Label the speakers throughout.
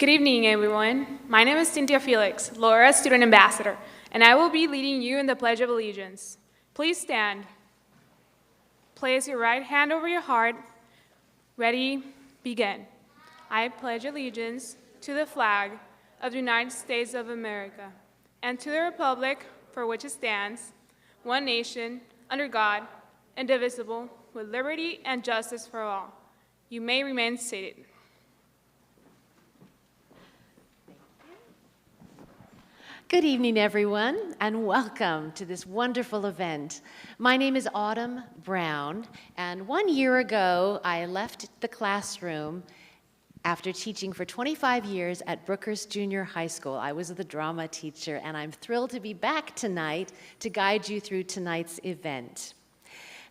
Speaker 1: Good evening, everyone. My name is Cynthia Felix, Laura Student Ambassador, and I will be leading you in the Pledge of Allegiance. Please stand. Place your right hand over your heart. Ready, begin. I pledge allegiance to the flag of the United States of America and to the republic for which it stands, one nation, under God, indivisible, with liberty and justice for all. You may remain seated.
Speaker 2: Good evening, everyone, and welcome to this wonderful event. My name is Autumn Brown, and 1 year ago, I left the classroom after teaching for 25 years at Brookhurst Junior High School. I was the drama teacher, and I'm thrilled to be back tonight to guide you through tonight's event.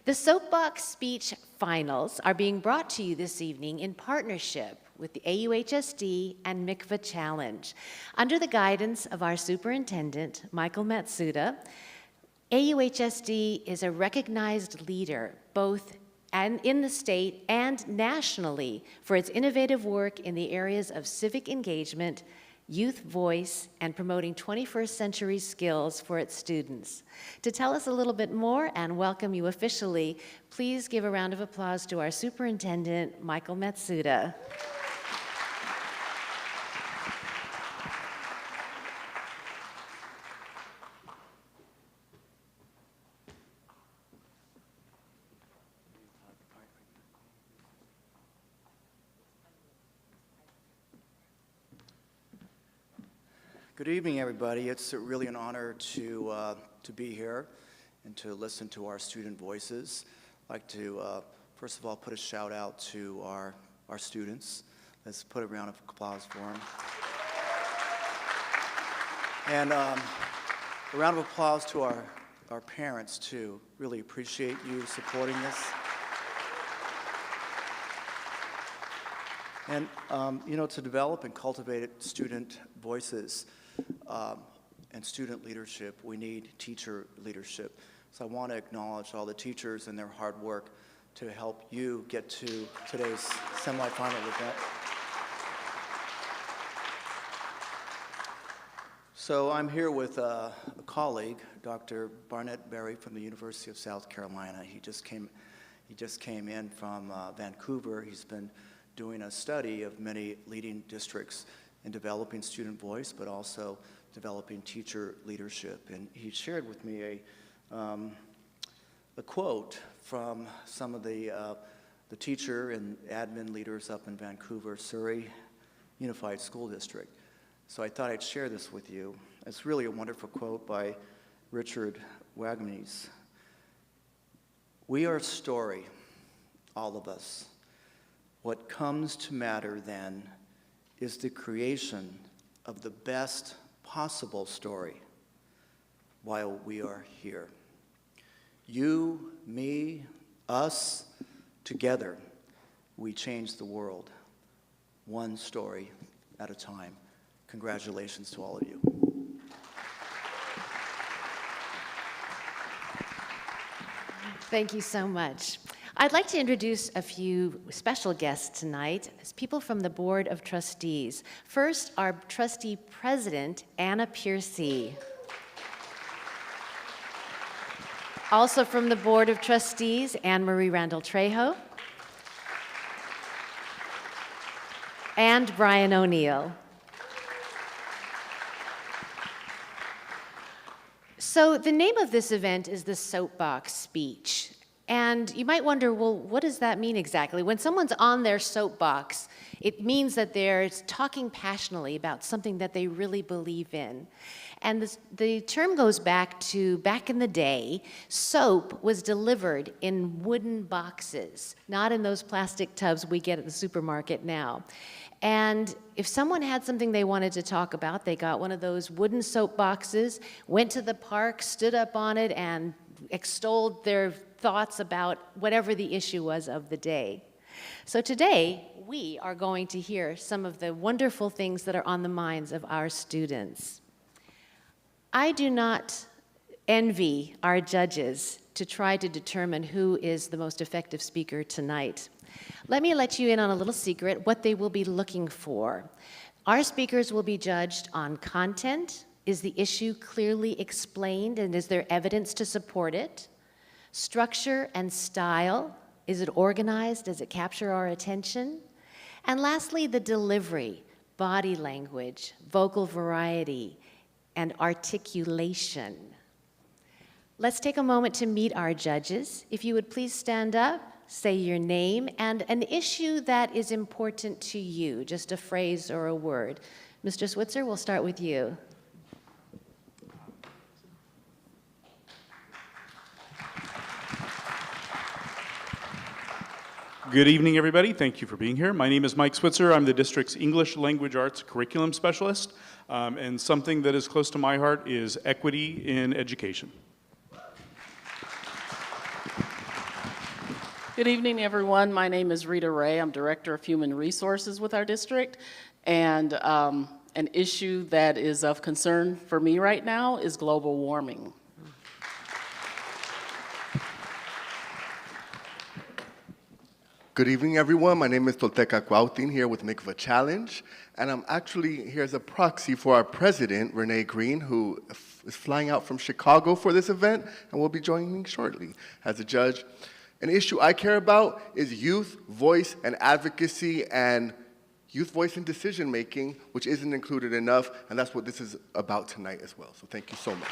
Speaker 2: The Soapbox Speech Finals are being brought to you this evening in partnership with the AUHSD and MICVA Challenge. Under the guidance of our superintendent, Michael Matsuda, AUHSD is a recognized leader both in the state and nationally for its innovative work in the areas of civic engagement, youth voice, and promoting 21st century skills for its students. To tell us a little bit more and welcome you officially, please give a round of applause to our superintendent, Michael Matsuda.
Speaker 3: Good evening, everybody. It's really an honor to be here and to listen to our student voices. I'd like to, first of all, put a shout out to our students. Let's put a round of applause for them. And a round of applause to our parents, too. Really appreciate you supporting this. And, to develop and cultivate student voices and student leadership, we need teacher leadership. So I want to acknowledge all the teachers and their hard work to help you get to today's semifinal event. So I'm here with a colleague, Dr. Barnett Berry from the University of South Carolina. He just came in from Vancouver. He's been doing a study of many leading districts in developing student voice, but also developing teacher leadership. And he shared with me a quote from some of the teacher and admin leaders up in Vancouver, Surrey Unified School District. So I thought I'd share this with you. It's really a wonderful quote by Richard Wagnes. "We are a story, all of us. What comes to matter then is the creation of the best possible story while we are here. You, me, us, together, we change the world, one story at a time." Congratulations to all of you.
Speaker 2: Thank you so much. I'd like to introduce a few special guests tonight as people from the Board of Trustees. First, our trustee president, Anna Piercy. Also from the Board of Trustees, Anne-Marie Randall-Trejo and Brian O'Neill. So the name of this event is the Soapbox Speech. And you might wonder, well, what does that mean exactly? When someone's on their soapbox, it means that they're talking passionately about something that they really believe in. And the term goes back in the day, soap was delivered in wooden boxes, not in those plastic tubs we get at the supermarket now. And if someone had something they wanted to talk about, they got one of those wooden soap boxes, went to the park, stood up on it, and extolled their thoughts about whatever the issue was of the day. So today, we are going to hear some of the wonderful things that are on the minds of our students. I do not envy our judges to try to determine who is the most effective speaker tonight. Let me let you in on a little secret, what they will be looking for. Our speakers will be judged on content. Is the issue clearly explained, and is there evidence to support it? Structure and style. Is it organized? Does it capture our attention? And lastly, the delivery, body language, vocal variety, and articulation. Let's take a moment to meet our judges. If you would please stand up, say your name, and an issue that is important to you, just a phrase or a word. Mr. Switzer, we'll start with you.
Speaker 4: Good evening, everybody. Thank you for being here. My name is Mike Switzer. I'm the district's English Language Arts Curriculum Specialist, and something that is close to my heart is equity in education.
Speaker 5: Good evening, everyone. My name is Rita Ray. I'm Director of Human Resources with our district, and an issue that is of concern for me right now is global warming.
Speaker 6: Good evening, everyone. My name is Tolteca Cuauhtin here with Mikva Challenge, and I'm actually here as a proxy for our president, Renee Green, who is flying out from Chicago for this event and will be joining me shortly as a judge. An issue I care about is youth voice and advocacy and youth voice and decision making, which isn't included enough, and that's what this is about tonight as well. So thank you so much.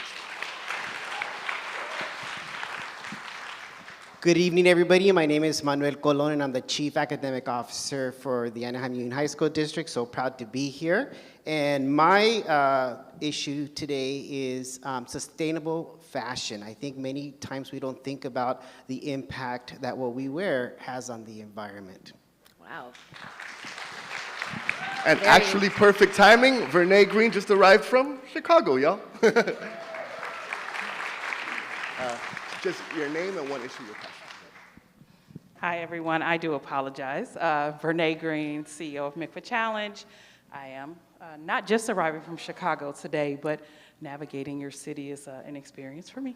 Speaker 7: Good evening, everybody. My name is Manuel Colon, and I'm the Chief Academic Officer for the Anaheim Union High School District, so proud to be here. And my issue today is sustainable fashion. I think many times we don't think about the impact that what we wear has on the environment.
Speaker 2: Wow.
Speaker 6: And actually, perfect timing. Renee Green just arrived from Chicago, y'all. Just your name and one issue you're passionate about.
Speaker 8: Hi, everyone. I do apologize. Renee Green, CEO of Mikva Challenge. I am not just arriving from Chicago today, but navigating your city is an experience for me.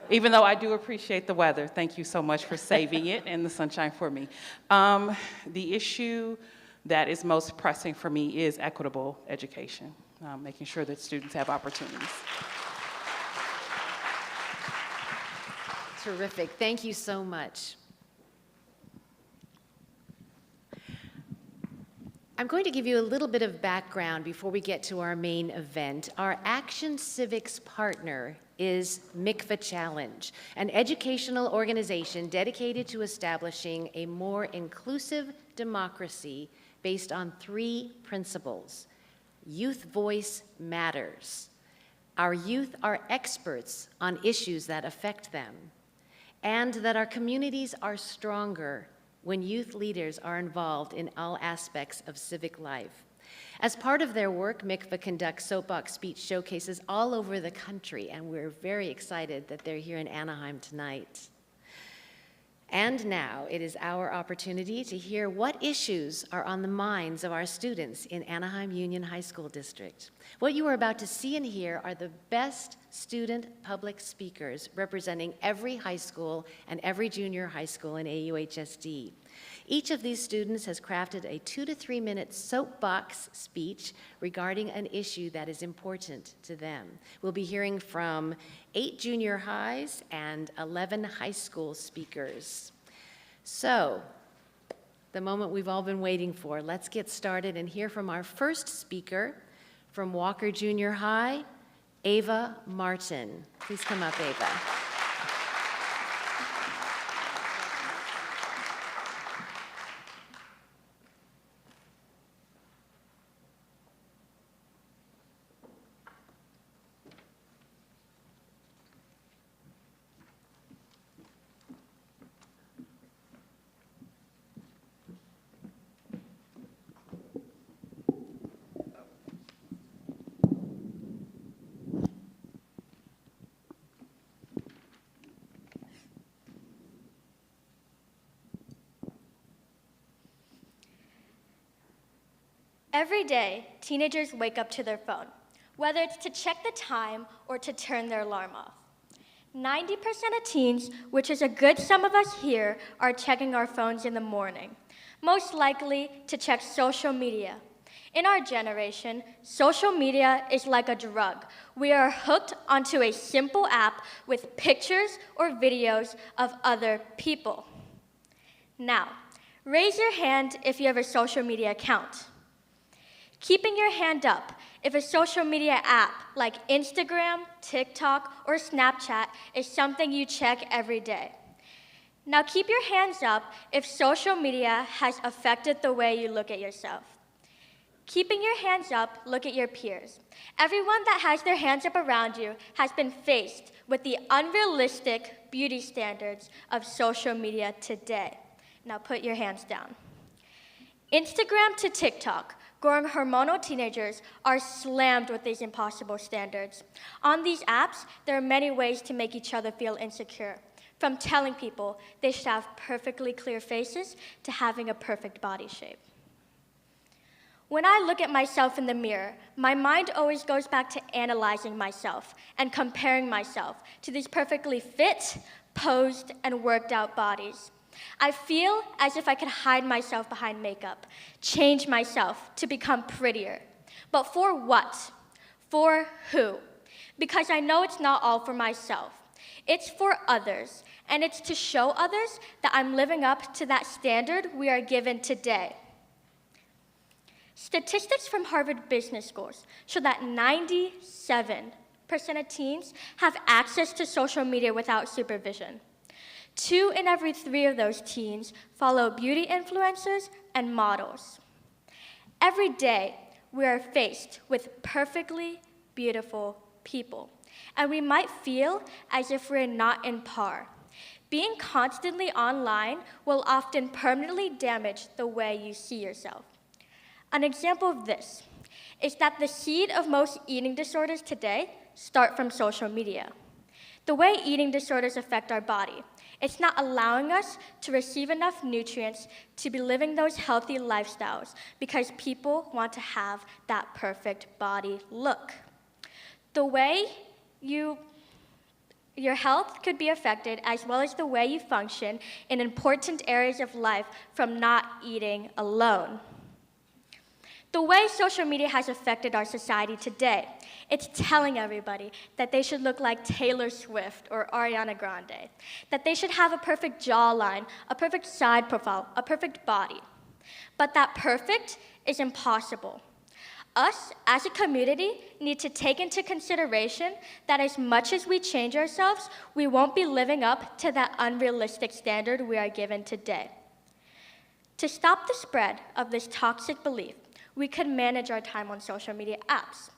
Speaker 8: Even though I do appreciate the weather. Thank you so much for saving it and the sunshine for me. The issue that is most pressing for me is equitable education, making sure that students have opportunities.
Speaker 2: Terrific. Thank you so much. I'm going to give you a little bit of background before we get to our main event. Our Action Civics partner is Mikva Challenge, an educational organization dedicated to establishing a more inclusive democracy based on 3 principles. Youth voice matters. Our youth are experts on issues that affect them, and that our communities are stronger when youth leaders are involved in all aspects of civic life. As part of their work, Mikva conducts soapbox speech showcases all over the country, and we're very excited that they're here in Anaheim tonight. And now it is our opportunity to hear what issues are on the minds of our students in Anaheim Union High School District. What you are about to see and hear are the best student public speakers representing every high school and every junior high school in AUHSD. Each of these students has crafted a 2 to 3 minute soapbox speech regarding an issue that is important to them. We'll be hearing from 8 junior highs and 11 high school speakers. So, the moment we've all been waiting for, let's get started and hear from our first speaker from Walker Junior High, Ava Martin. Please come up, Ava.
Speaker 9: Every day, teenagers wake up to their phone, whether it's to check the time or to turn their alarm off. 90% of teens, which is a good sum of us here, are checking our phones in the morning, most likely to check social media. In our generation, social media is like a drug. We are hooked onto a simple app with pictures or videos of other people. Now, raise your hand if you have a social media account. Keeping your hand up if a social media app like Instagram, TikTok, or Snapchat is something you check every day. Now keep your hands up if social media has affected the way you look at yourself. Keeping your hands up, look at your peers. Everyone that has their hands up around you has been faced with the unrealistic beauty standards of social media today. Now put your hands down. Instagram to TikTok, growing hormonal teenagers are slammed with these impossible standards. On these apps, there are many ways to make each other feel insecure, from telling people they should have perfectly clear faces to having a perfect body shape. When I look at myself in the mirror, my mind always goes back to analyzing myself and comparing myself to these perfectly fit, posed, and worked out bodies. I feel as if I could hide myself behind makeup, change myself to become prettier. But for what? For who? Because I know it's not all for myself. It's for others, and it's to show others that I'm living up to that standard we are given today. Statistics from Harvard Business Schools show that 97% of teens have access to social media without supervision. 2 in every 3 of those teens follow beauty influencers and models. Every day, we are faced with perfectly beautiful people, and we might feel as if we're not in par. Being constantly online will often permanently damage the way you see yourself. An example of this is that the seed of most eating disorders today start from social media. The way eating disorders affect our body, it's not allowing us to receive enough nutrients to be living those healthy lifestyles because people want to have that perfect body look. The way your health could be affected, as well as the way you function in important areas of life from not eating alone. The way social media has affected our society today, it's telling everybody that they should look like Taylor Swift or Ariana Grande, that they should have a perfect jawline, a perfect side profile, a perfect body. But that perfect is impossible. Us, as a community, need to take into consideration that as much as we change ourselves, we won't be living up to that unrealistic standard we are given today. To stop the spread of this toxic belief, we could manage our time on social media apps.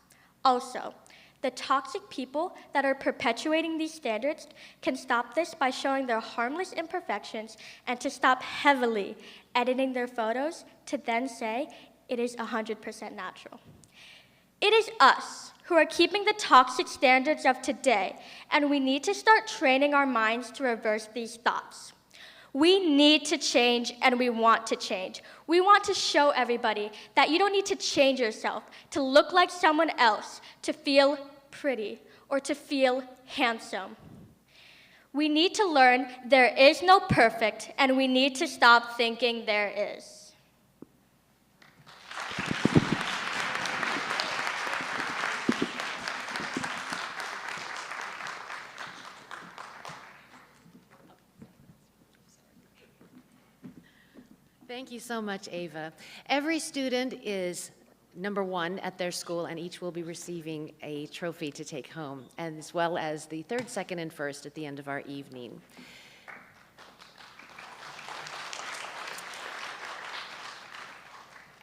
Speaker 9: Also, the toxic people that are perpetuating these standards can stop this by showing their harmless imperfections and to stop heavily editing their photos to then say it is 100% natural. It is us who are keeping the toxic standards of today, and we need to start training our minds to reverse these thoughts. We need to change, and we want to change. We want to show everybody that you don't need to change yourself to look like someone else, to feel pretty, or to feel handsome. We need to learn there is no perfect, and we need to stop thinking there is.
Speaker 2: Thank you so much, Ava. Every student is number 1 at their school, and each will be receiving a trophy to take home, as well as the 3rd, 2nd, and 1st at the end of our evening.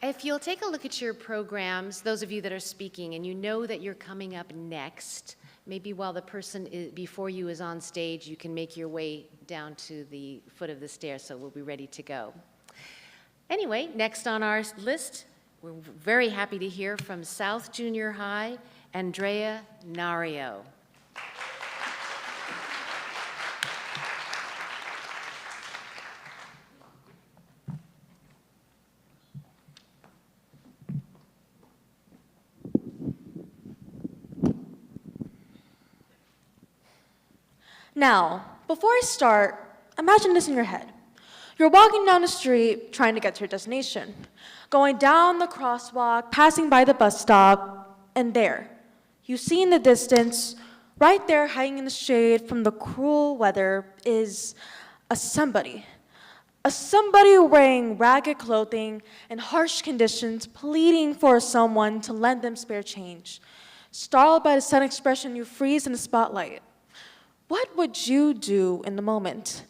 Speaker 2: If you'll take a look at your programs, those of you that are speaking, and you know that you're coming up next, maybe while the person before you is on stage, you can make your way down to the foot of the stairs, so we'll be ready to go. Anyway, next on our list, we're very happy to hear from South Junior High, Andrea Nario.
Speaker 10: Now, before I start, imagine this in your head. You're walking down the street trying to get to your destination, going down the crosswalk, passing by the bus stop, and there, you see in the distance, right there hiding in the shade from the cruel weather, is a somebody wearing ragged clothing and harsh conditions, pleading for someone to lend them spare change. Startled by the sudden expression, you freeze in the spotlight. What would you do in the moment?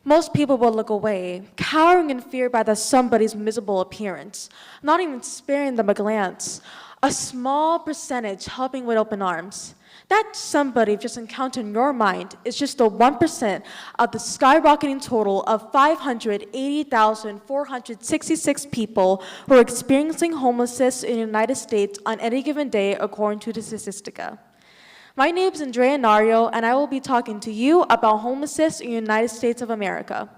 Speaker 10: Most people will look away, cowering in fear by the somebody's miserable appearance, not even sparing them a glance. A small percentage helping with open arms. That somebody you've just encountered in your mind is just the 1% of the skyrocketing total of 580,466 people who are experiencing homelessness in the United States on any given day, according to the Statistica. My name is Andrea Nario, and I will be talking to you about homelessness in the United States of America.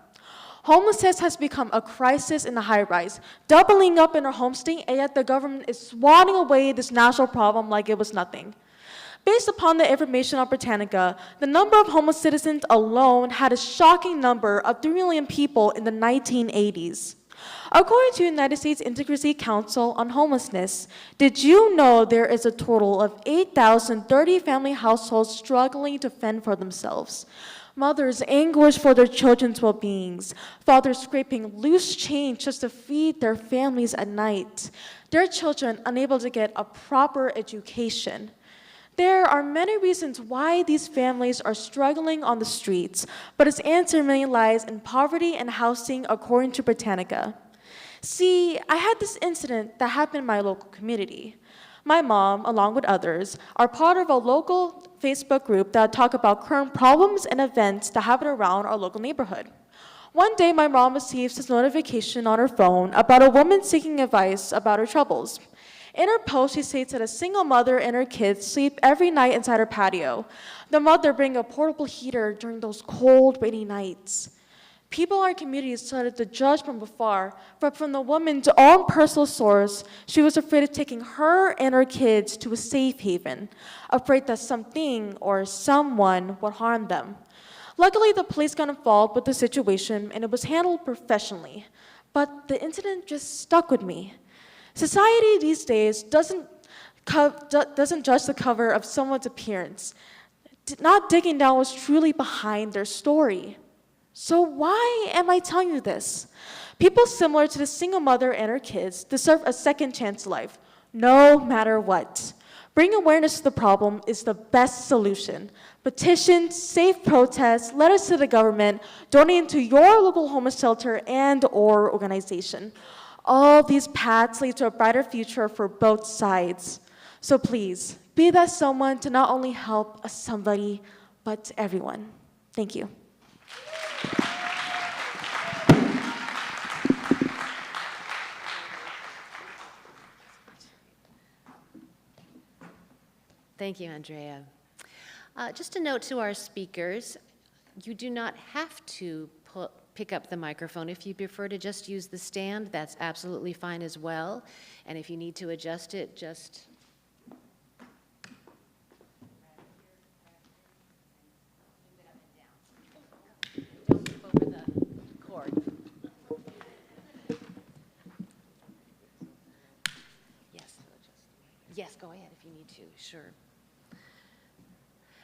Speaker 10: Homelessness has become a crisis in the high-rise, doubling up in our home state, and yet the government is swatting away this national problem like it was nothing. Based upon the information on Britannica, the number of homeless citizens alone had a shocking number of 3 million people in the 1980s. According to the United States Integrity Council on Homelessness, did you know there is a total of 8,030 family households struggling to fend for themselves? Mothers anguish for their children's well-beings, fathers scraping loose change just to feed their families at night, their children unable to get a proper education. There are many reasons why these families are struggling on the streets, but its answer mainly lies in poverty and housing, according to Britannica. See, I had this incident that happened in my local community. My mom, along with others, are part of a local Facebook group that talk about current problems and events that happen around our local neighborhood. One day, my mom receives this notification on her phone about a woman seeking advice about her troubles. In her post, she states that a single mother and her kids sleep every night inside her patio. The mother brings a portable heater during those cold, rainy nights. People in our community started to judge from afar, but from the woman's own personal source, she was afraid of taking her and her kids to a safe haven, afraid that something or someone would harm them. Luckily, the police got involved with the situation, and it was handled professionally. But the incident just stuck with me. Society these days doesn't judge the cover of someone's appearance, not digging down what's truly behind their story. So why am I telling you this? People similar to the single mother and her kids deserve a second chance to life, no matter what. Bringing awareness to the problem is the best solution. Petitions, safe protests, letters to the government, donating to your local homeless shelter and/or organization. All these paths lead to a brighter future for both sides. So please, be that someone to not only help somebody, but everyone. Thank you.
Speaker 2: Thank you, Andrea. Just a note to our speakers, you do not have to pick up the microphone. If you prefer to just use the stand, that's absolutely fine as well. And if you need to adjust it, just don't trip over the cord. Yes, go ahead if you need to, sure.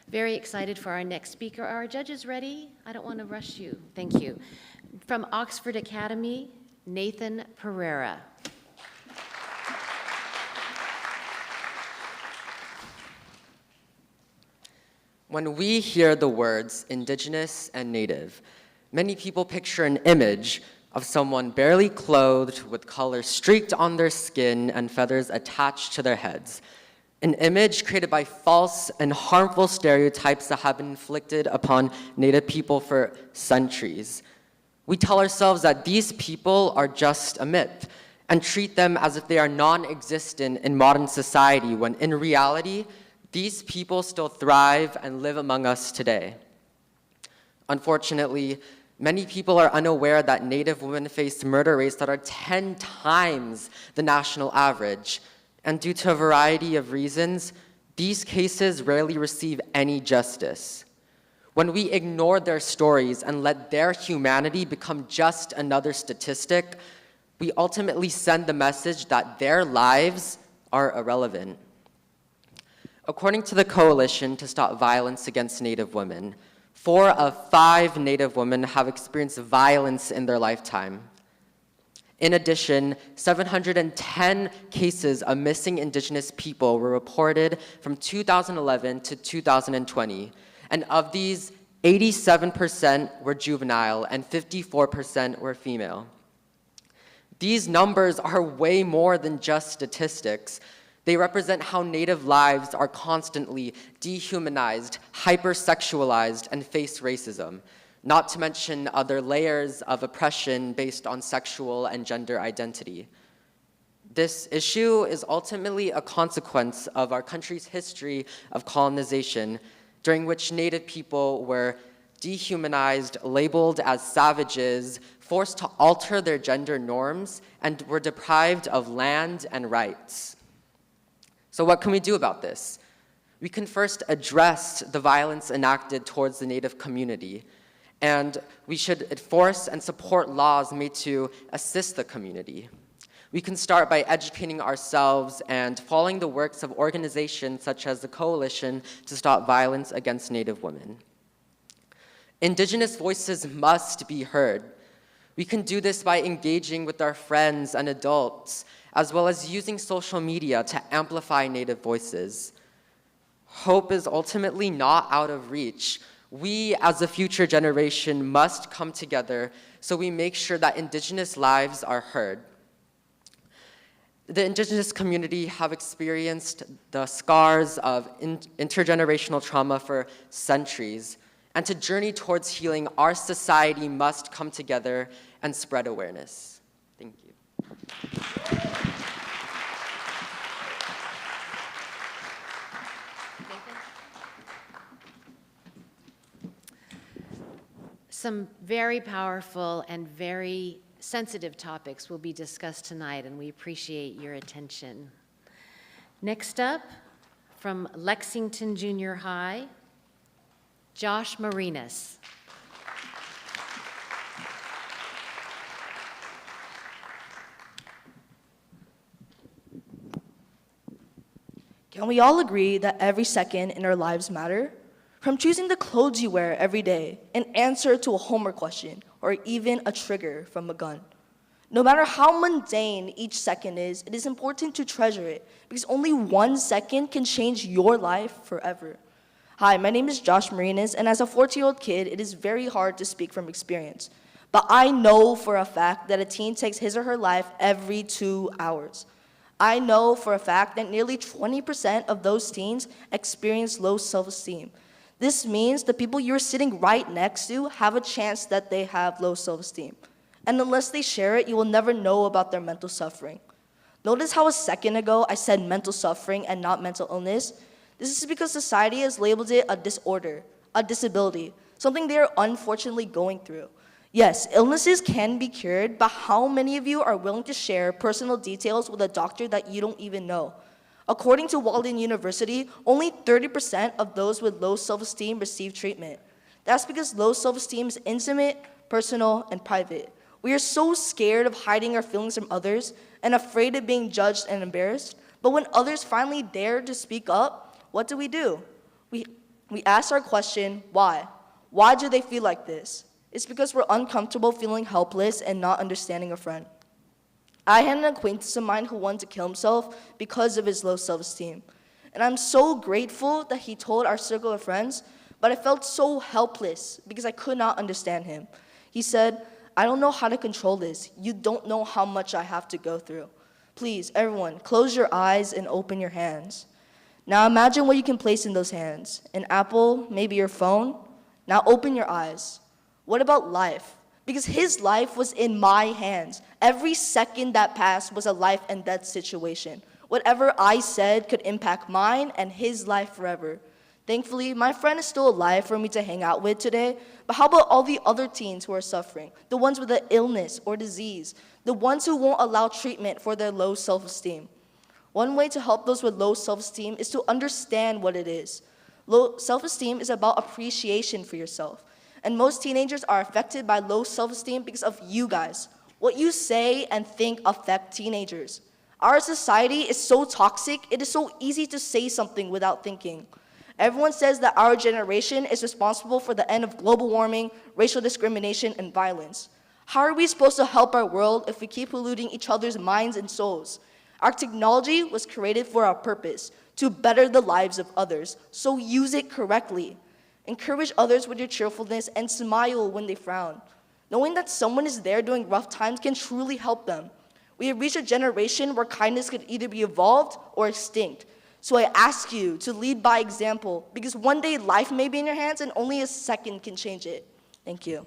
Speaker 2: Very excited for our next speaker. Are our judges ready? I don't want to rush you. Thank you. From Oxford Academy, Nathan Perera.
Speaker 11: When we hear the words Indigenous and Native, many people picture an image of someone barely clothed with color streaked on their skin and feathers attached to their heads. An image created by false and harmful stereotypes that have been inflicted upon Native people for centuries. We tell ourselves that these people are just a myth and treat them as if they are non-existent in modern society, when in reality, these people still thrive and live among us today. Unfortunately, many people are unaware that Native women face murder rates that are 10 times the national average. And due to a variety of reasons, these cases rarely receive any justice. When we ignore their stories and let their humanity become just another statistic, we ultimately send the message that their lives are irrelevant. According to the Coalition to Stop Violence Against Native Women, 4 of 5 Native women have experienced violence in their lifetime. In addition, 710 cases of missing Indigenous people were reported from 2011 to 2020, and of these, 87% were juvenile and 54% were female. These numbers are way more than just statistics. They represent how Native lives are constantly dehumanized, hypersexualized, and face racism, not to mention other layers of oppression based on sexual and gender identity. This issue is ultimately a consequence of our country's history of colonization, during which Native people were dehumanized, labeled as savages, forced to alter their gender norms, and were deprived of land and rights. So what can we do about this? We can first address the violence enacted towards the Native community, and we should enforce and support laws made to assist the community. We can start by educating ourselves and following the works of organizations such as the Coalition to Stop Violence Against Native Women. Indigenous voices must be heard. We can do this by engaging with our friends and adults, as well as using social media to amplify Native voices. Hope is ultimately not out of reach. We, as a future generation, must come together so we make sure that Indigenous lives are heard. The Indigenous community have experienced the scars of intergenerational trauma for centuries, and to journey towards healing, our society must come together and spread awareness. Thank you.
Speaker 2: Some very powerful and very sensitive topics will be discussed tonight, and we appreciate your attention. Next up, from Lexington Junior High, Josh Marinas.
Speaker 12: Can we all agree that every second in our lives matter? From choosing the clothes you wear every day, an answer to a homework question, or even a trigger from a gun. No matter how mundane each second is, it is important to treasure it, because only 1 second can change your life forever. Hi, my name is Josh Marinas, and as a 14-year-old kid, it is very hard to speak from experience. But I know for a fact that a teen takes his or her life every 2 hours. I know for a fact that nearly 20% of those teens experience low self-esteem. This means the people you're sitting right next to have a chance that they have low self-esteem. And unless they share it, you will never know about their mental suffering. Notice how a second ago I said mental suffering and not mental illness? This is because society has labeled it a disorder, a disability, something they are unfortunately going through. Yes, illnesses can be cured, but how many of you are willing to share personal details with a doctor that you don't even know? According to Walden University, only 30% of those with low self-esteem receive treatment. That's because low self-esteem is intimate, personal, and private. We are so scared of hiding our feelings from others and afraid of being judged and embarrassed, but when others finally dare to speak up, what do? We ask our question, why? Why do they feel like this? It's because we're uncomfortable feeling helpless and not understanding a friend. I had an acquaintance of mine who wanted to kill himself because of his low self-esteem. And I'm so grateful that he told our circle of friends, but I felt so helpless because I could not understand him. He said, I don't know how to control this. You don't know how much I have to go through. Please, everyone, close your eyes and open your hands. Now imagine what you can place in those hands. An apple, maybe your phone. Now open your eyes. What about life? Because his life was in my hands. Every second that passed was a life and death situation. Whatever I said could impact mine and his life forever. Thankfully, my friend is still alive for me to hang out with today, but how about all the other teens who are suffering? The ones with an illness or disease, the ones who won't allow treatment for their low self-esteem. One way to help those with low self-esteem is to understand what it is. Low self-esteem is about appreciation for yourself. And most teenagers are affected by low self-esteem because of you guys. What you say and think affect teenagers. Our society is so toxic, it is so easy to say something without thinking. Everyone says that our generation is responsible for the end of global warming, racial discrimination, and violence. How are we supposed to help our world if we keep polluting each other's minds and souls? Our technology was created for a purpose, to better the lives of others, so use it correctly. Encourage others with your cheerfulness and smile when they frown. Knowing that someone is there during rough times can truly help them. We have reached a generation where kindness could either be evolved or extinct. So I ask you to lead by example, because one day life may be in your hands and only a second can change it. Thank you.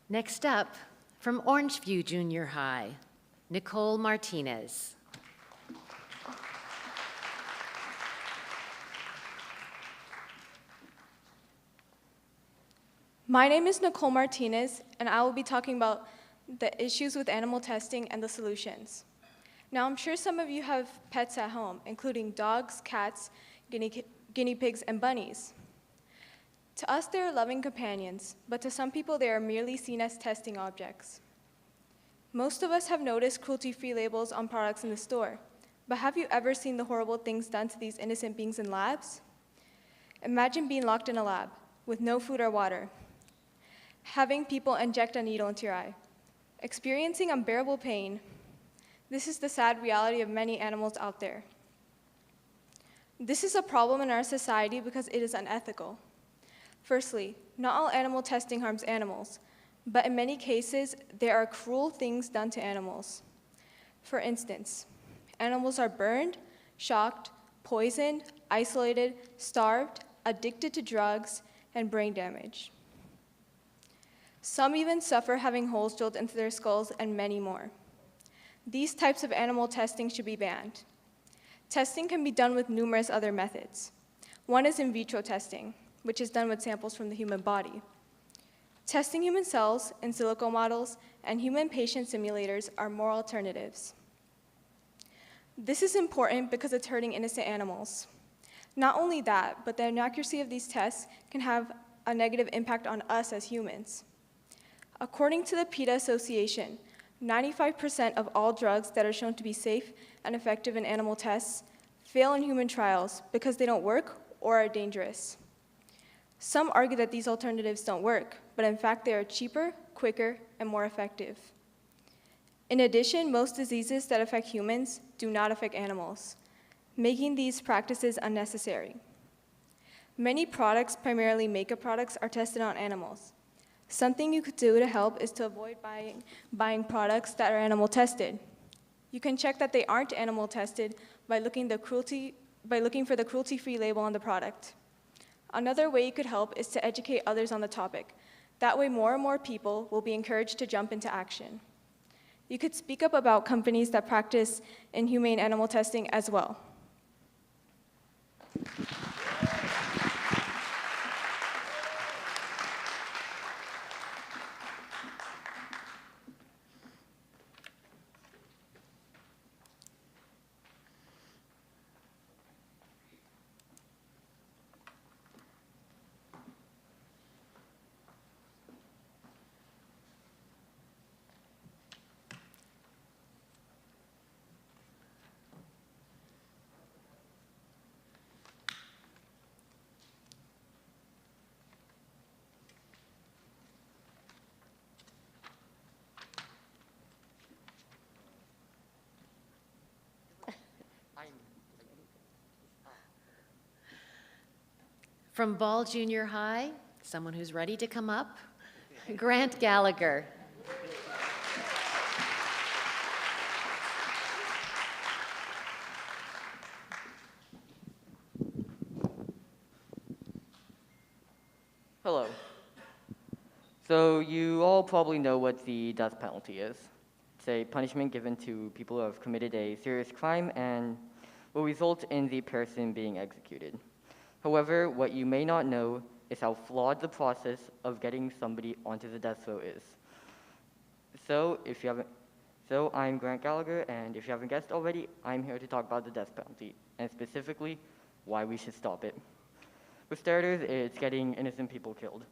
Speaker 2: Next up, from Orangeview Junior High, Nicole Martinez.
Speaker 1: My name is Nicole Martinez, and I will be talking about the issues with animal testing and the solutions. Now, I'm sure some of you have pets at home, including dogs, cats, guinea pigs, and bunnies. To us, they are loving companions, but to some people, they are merely seen as testing objects. Most of us have noticed cruelty-free labels on products in the store, but have you ever seen the horrible things done to these innocent beings in labs? Imagine being locked in a lab with no food or water, having people inject a needle into your eye, experiencing unbearable pain. This is the sad reality of many animals out there. This is a problem in our society because it is unethical. Firstly, not all animal testing harms animals, but in many cases, there are cruel things done to animals. For instance, animals are burned, shocked, poisoned, isolated, starved, addicted to drugs, and brain damage. Some even suffer having holes drilled into their skulls, and many more. These types of animal testing should be banned. Testing can be done with numerous other methods. One is in vitro testing, which is done with samples from the human body. Testing human cells in silico models and human patient simulators are more alternatives. This is important because it's hurting innocent animals. Not only that, but the inaccuracy of these tests can have a negative impact on us as humans. According to the PETA Association, 95% of all drugs that are shown to be safe and effective in animal tests fail in human trials because they don't work or are dangerous. Some argue that these alternatives don't work, but in fact they are cheaper, quicker, and more effective. In addition, most diseases that affect humans do not affect animals, making these practices unnecessary. Many products, primarily makeup products, are tested on animals. Something you could do to help is to avoid buying products that are animal tested. You can check that they aren't animal tested by looking for the cruelty-free label on the product. Another way you could help is to educate others on the topic. That way, more and more people will be encouraged to jump into action. You could speak up about companies that practice inhumane animal testing as well.
Speaker 2: From Ball Junior High, someone who's ready to come up, Grant Gallagher.
Speaker 13: Hello. So you all probably know what the death penalty is. It's a punishment given to people who have committed a serious crime and will result in the person being executed. However, what you may not know is how flawed the process of getting somebody onto the death row is. So I'm Grant Gallagher, and if you haven't guessed already, I'm here to talk about the death penalty, and specifically, why we should stop it. For starters, it's getting innocent people killed.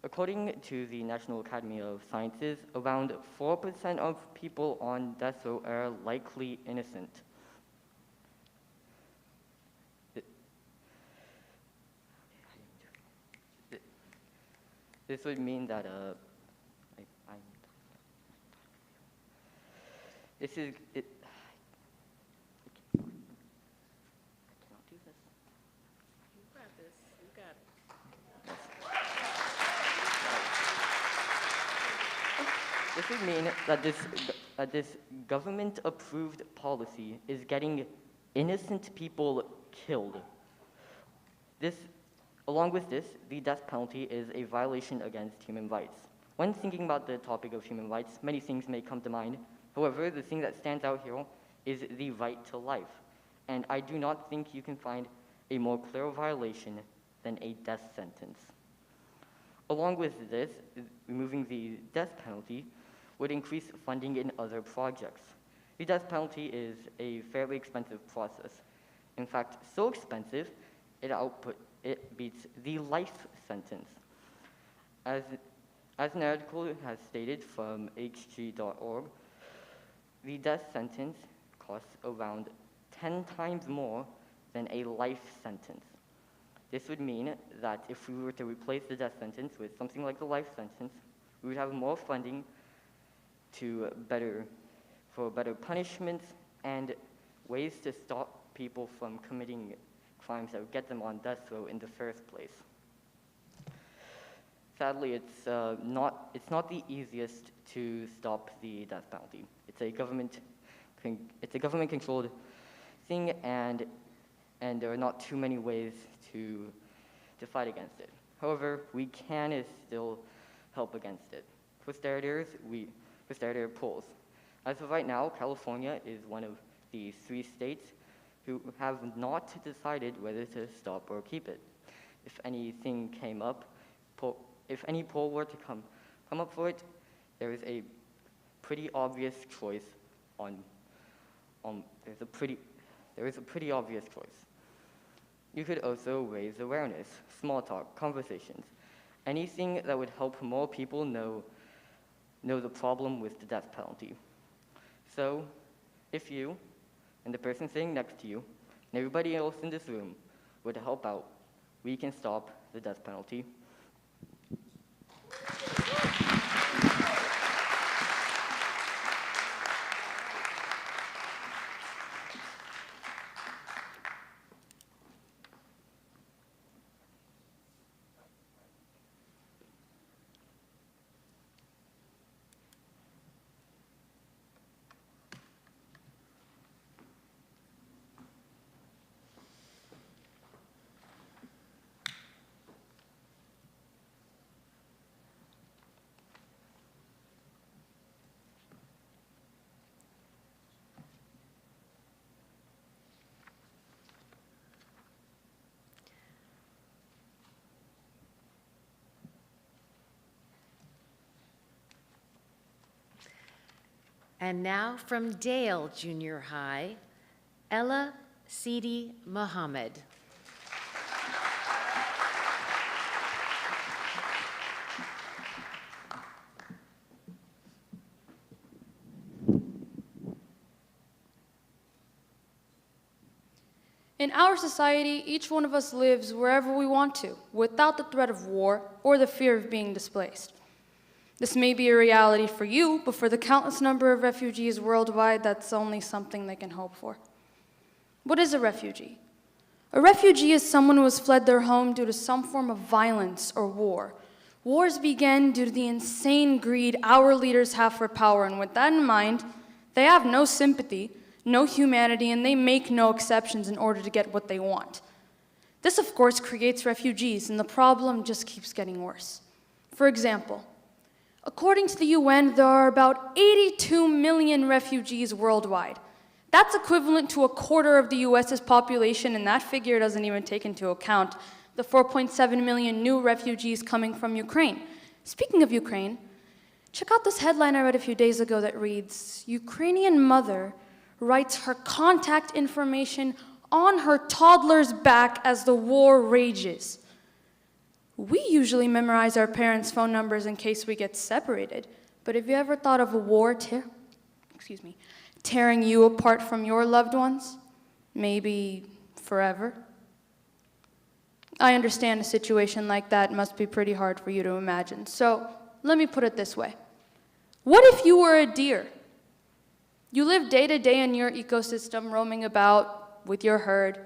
Speaker 13: According to the National Academy of Sciences, around 4% of people on death row are likely innocent. This would mean that this is it. I cannot do this.
Speaker 5: You got this. You got it.
Speaker 13: This would mean that this government-approved policy is getting innocent people killed. Along with this, the death penalty is a violation against human rights. When thinking about the topic of human rights, many things may come to mind. However, the thing that stands out here is the right to life. And I do not think you can find a more clear violation than a death sentence. Along with this, removing the death penalty would increase funding in other projects. The death penalty is a fairly expensive process. In fact, so expensive, it beats the life sentence. As an article has stated from hg.org, the death sentence costs around 10 times more than a life sentence. This would mean that if we were to replace the death sentence with something like the life sentence, we would have more funding for better punishments and ways to stop people from committing crimes that would get them on death row in the first place. Sadly, it's not the easiest to stop the death penalty. It's a government-controlled thing, and there are not too many ways to fight against it. However, we can still help against it. For starters, polls. As of right now, California is one of the 3 states who have not decided whether to stop or keep it. If anything came up, if any poll were to come up for it, there is a pretty obvious choice there is a pretty obvious choice. You could also raise awareness, small talk, conversations, anything that would help more people know the problem with the death penalty. So, if you and the person sitting next to you and everybody else in this room would help out, we can stop the death penalty.
Speaker 2: And now from Dale Junior High, Ella Sidi Mohamed.
Speaker 14: In our society, each one of us lives wherever we want to, without the threat of war or the fear of being displaced. This may be a reality for you, but for the countless number of refugees worldwide, that's only something they can hope for. What is a refugee? A refugee is someone who has fled their home due to some form of violence or war. Wars begin due to the insane greed our leaders have for power, and with that in mind, they have no sympathy, no humanity, and they make no exceptions in order to get what they want. This, of course, creates refugees, and the problem just keeps getting worse. For example, according to the UN, there are about 82 million refugees worldwide. That's equivalent to a quarter of the US's population, and that figure doesn't even take into account the 4.7 million new refugees coming from Ukraine. Speaking of Ukraine, check out this headline I read a few days ago that reads, "Ukrainian mother writes her contact information on her toddler's back as the war rages." We usually memorize our parents' phone numbers in case we get separated, but have you ever thought of a war tearing you apart from your loved ones? Maybe forever? I understand a situation like that must be pretty hard for you to imagine. So let me put it this way. What if you were a deer? You live day to day in your ecosystem, roaming about with your herd,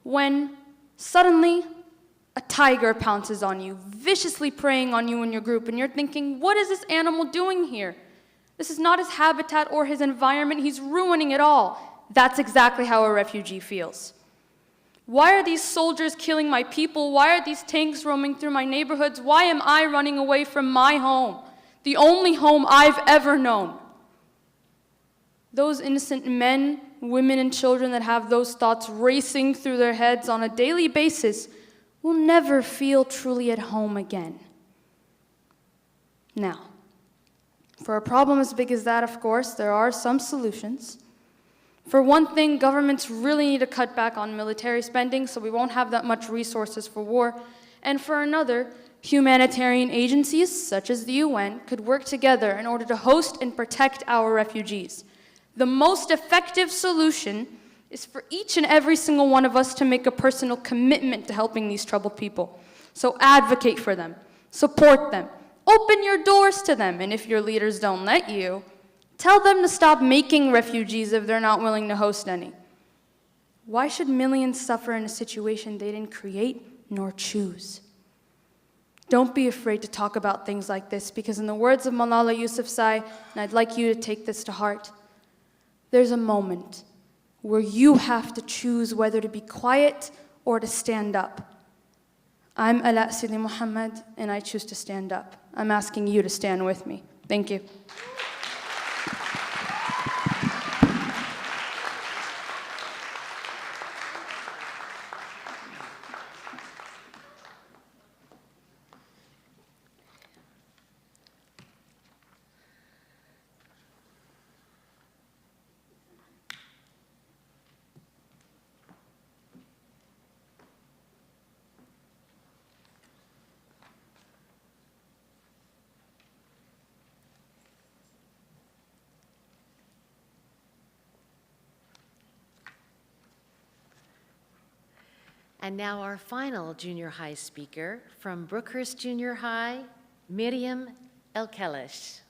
Speaker 14: when suddenly a tiger pounces on you, viciously preying on you and your group, and you're thinking, what is this animal doing here? This is not his habitat or his environment. He's ruining it all. That's exactly how a refugee feels. Why are these soldiers killing my people? Why are these tanks roaming through my neighborhoods? Why am I running away from my home, the only home I've ever known? Those innocent men, women, and children that have those thoughts racing through their heads on a daily basis will never feel truly at home again. Now, for a problem as big as that, of course, there are some solutions. For one thing, governments really need to cut back on military spending so we won't have that much resources for war. And for another, humanitarian agencies, such as the UN, could work together in order to host and protect our refugees. The most effective solution is for each and every single one of us to make a personal commitment to helping these troubled people. So advocate for them, support them, open your doors to them, and if your leaders don't let you, tell them to stop making refugees if they're not willing to host any. Why should millions suffer in a situation they didn't create nor choose? Don't be afraid to talk about things like this, because in the words of Malala Yousafzai, and I'd like you to take this to heart, there's a moment where you have to choose whether to be quiet or to stand up. I'm Alae Sidi Mohamed, and I choose to stand up. I'm asking you to stand with me. Thank you.
Speaker 2: And now our final junior high speaker from Brookhurst Junior High, Myriam Alkalach.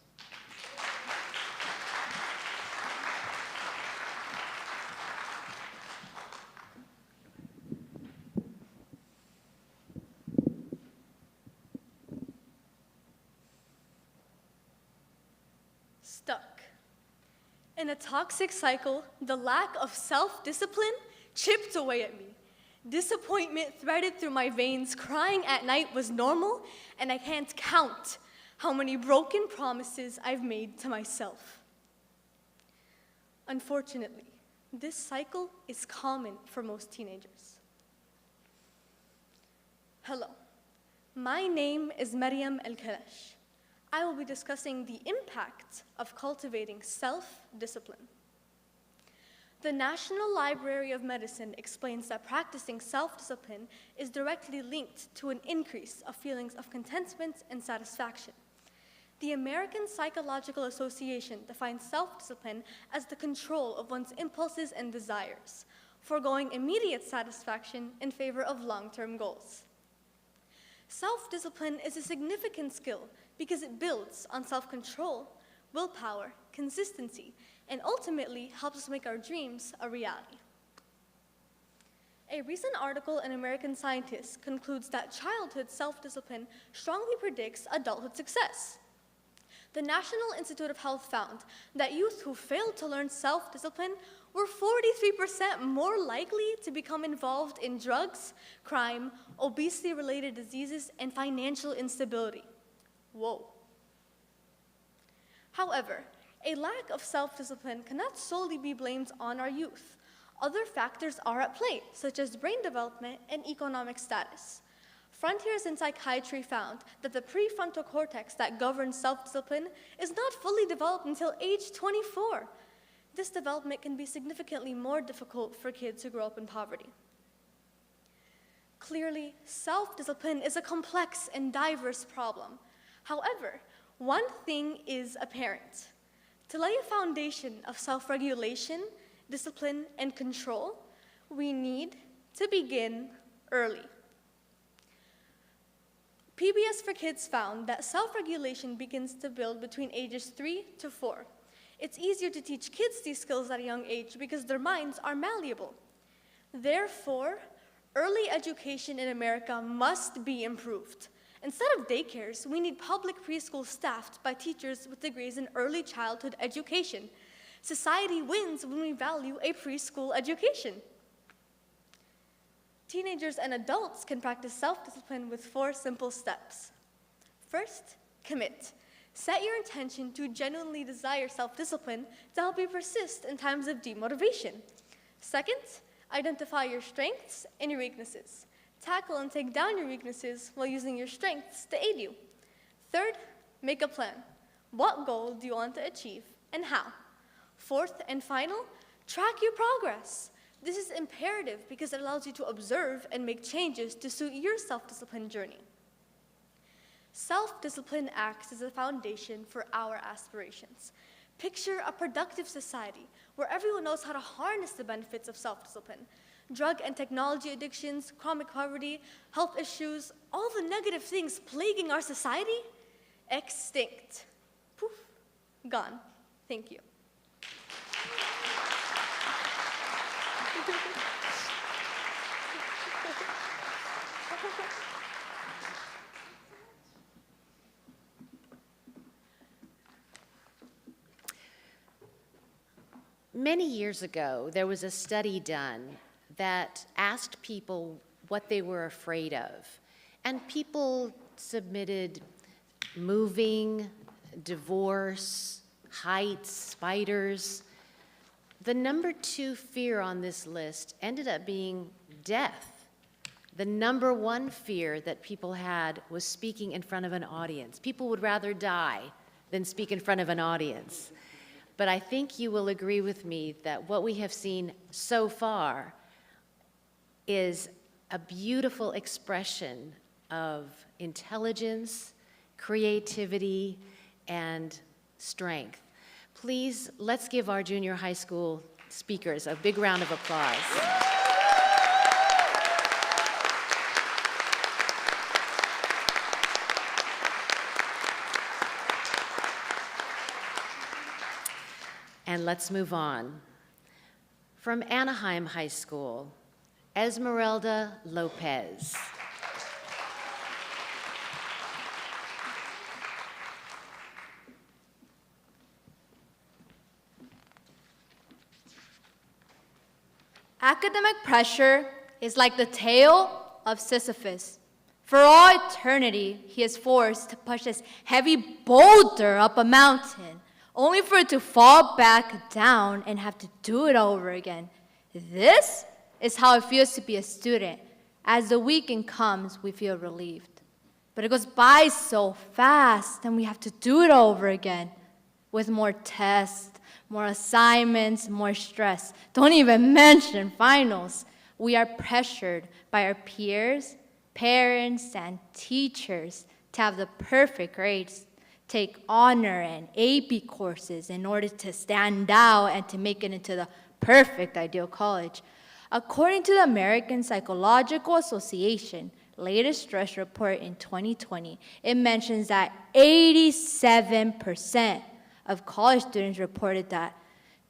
Speaker 15: Stuck. In a toxic cycle, the lack of self-discipline chipped away at me. Disappointment threaded through my veins. Crying at night was normal, and I can't count how many broken promises I've made to myself. Unfortunately, this cycle is common for most teenagers. Hello, my name is Myriam Alkalach. I will be discussing the impact of cultivating self-discipline. The National Library of Medicine explains that practicing self-discipline is directly linked to an increase of feelings of contentment and satisfaction. The American Psychological Association defines self-discipline as the control of one's impulses and desires, foregoing immediate satisfaction in favor of long-term goals. Self-discipline is a significant skill because it builds on self-control, willpower, consistency, and ultimately helps us make our dreams a reality. A recent article in American Scientist concludes that childhood self-discipline strongly predicts adulthood success. The National Institute of Health found that youth who failed to learn self-discipline were 43% more likely to become involved in drugs, crime, obesity-related diseases, and financial instability. Whoa. However, a lack of self-discipline cannot solely be blamed on our youth. Other factors are at play, such as brain development and economic status. Frontiers in Psychiatry found that the prefrontal cortex that governs self-discipline is not fully developed until age 24. This development can be significantly more difficult for kids who grow up in poverty. Clearly, self-discipline is a complex and diverse problem. However, one thing is apparent. To lay a foundation of self-regulation, discipline, and control, we need to begin early. PBS for Kids found that self-regulation begins to build between ages 3 to 4. It's easier to teach kids these skills at a young age because their minds are malleable. Therefore, early education in America must be improved. Instead of daycares, we need public preschool staffed by teachers with degrees in early childhood education. Society wins when we value a preschool education. Teenagers and adults can practice self-discipline with 4 simple steps. First, commit. Set your intention to genuinely desire self-discipline to help you persist in times of demotivation. Second, identify your strengths and your weaknesses. Tackle and take down your weaknesses while using your strengths to aid you. Third, make a plan. What goal do you want to achieve and how? Fourth and final, track your progress. This is imperative because it allows you to observe and make changes to suit your self-discipline journey. Self-discipline acts as a foundation for our aspirations. Picture a productive society where everyone knows how to harness the benefits of self-discipline. Drug and technology addictions, chronic poverty, health issues, all the negative things plaguing our society, extinct. Poof, gone. Thank you.
Speaker 2: Many years ago, there was a study done that asked people what they were afraid of. And people submitted moving, divorce, heights, spiders. The number 2 fear on this list ended up being death. The number 1 fear that people had was speaking in front of an audience. People would rather die than speak in front of an audience. But I think you will agree with me that what we have seen so far is a beautiful expression of intelligence, creativity, and strength. Please, let's give our junior high school speakers a big round of applause. And let's move on. From Anaheim High School, Esmeralda Lopez.
Speaker 14: Academic pressure is like the tail of Sisyphus. For all eternity, he is forced to push this heavy boulder up a mountain, only for it to fall back down and have to do it over again. This is how it feels to be a student. As the weekend comes, we feel relieved. But it goes by so fast, and we have to do it over again with more tests, more assignments, more stress. Don't even mention finals. We are pressured by our peers, parents, and teachers to have the perfect grades, take honor and AP courses in order to stand out and to make it into the perfect ideal college. According to the American Psychological Association latest stress report in 2020, it mentions that 87% of college students reported that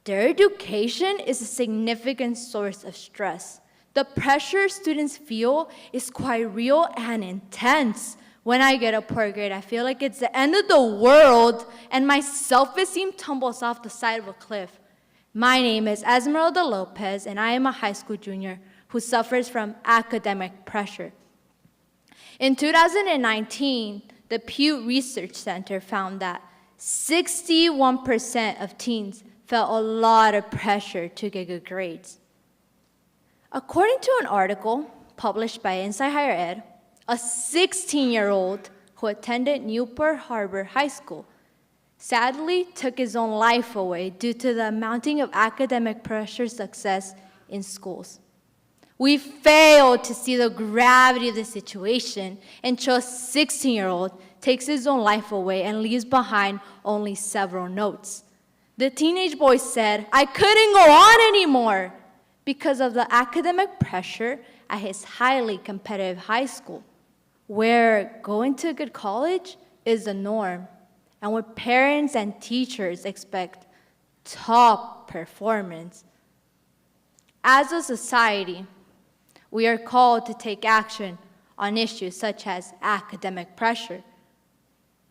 Speaker 14: their education is a significant source of stress. The pressure students feel is quite real and intense. When I get a poor grade, I feel like it's the end of the world and my self-esteem tumbles off the side of a cliff. My name is Esmeralda Lopez, and I am a high school junior who suffers from academic pressure. In 2019, the Pew Research Center found that 61% of teens felt a lot of pressure to get good grades. According to an article published by Inside Higher Ed, a 16-year-old who attended Newport Harbor High School sadly took his own life away due to the mounting of academic pressure success in schools. We failed to see the gravity of the situation until a 16-year-old takes his own life away and leaves behind only several notes. The teenage boy said, "I couldn't go on anymore," because of the academic pressure at his highly competitive high school.
Speaker 16: where going to a good college is the norm, and where parents and teachers expect top performance. As a society, we are called to take action on issues such as academic pressure.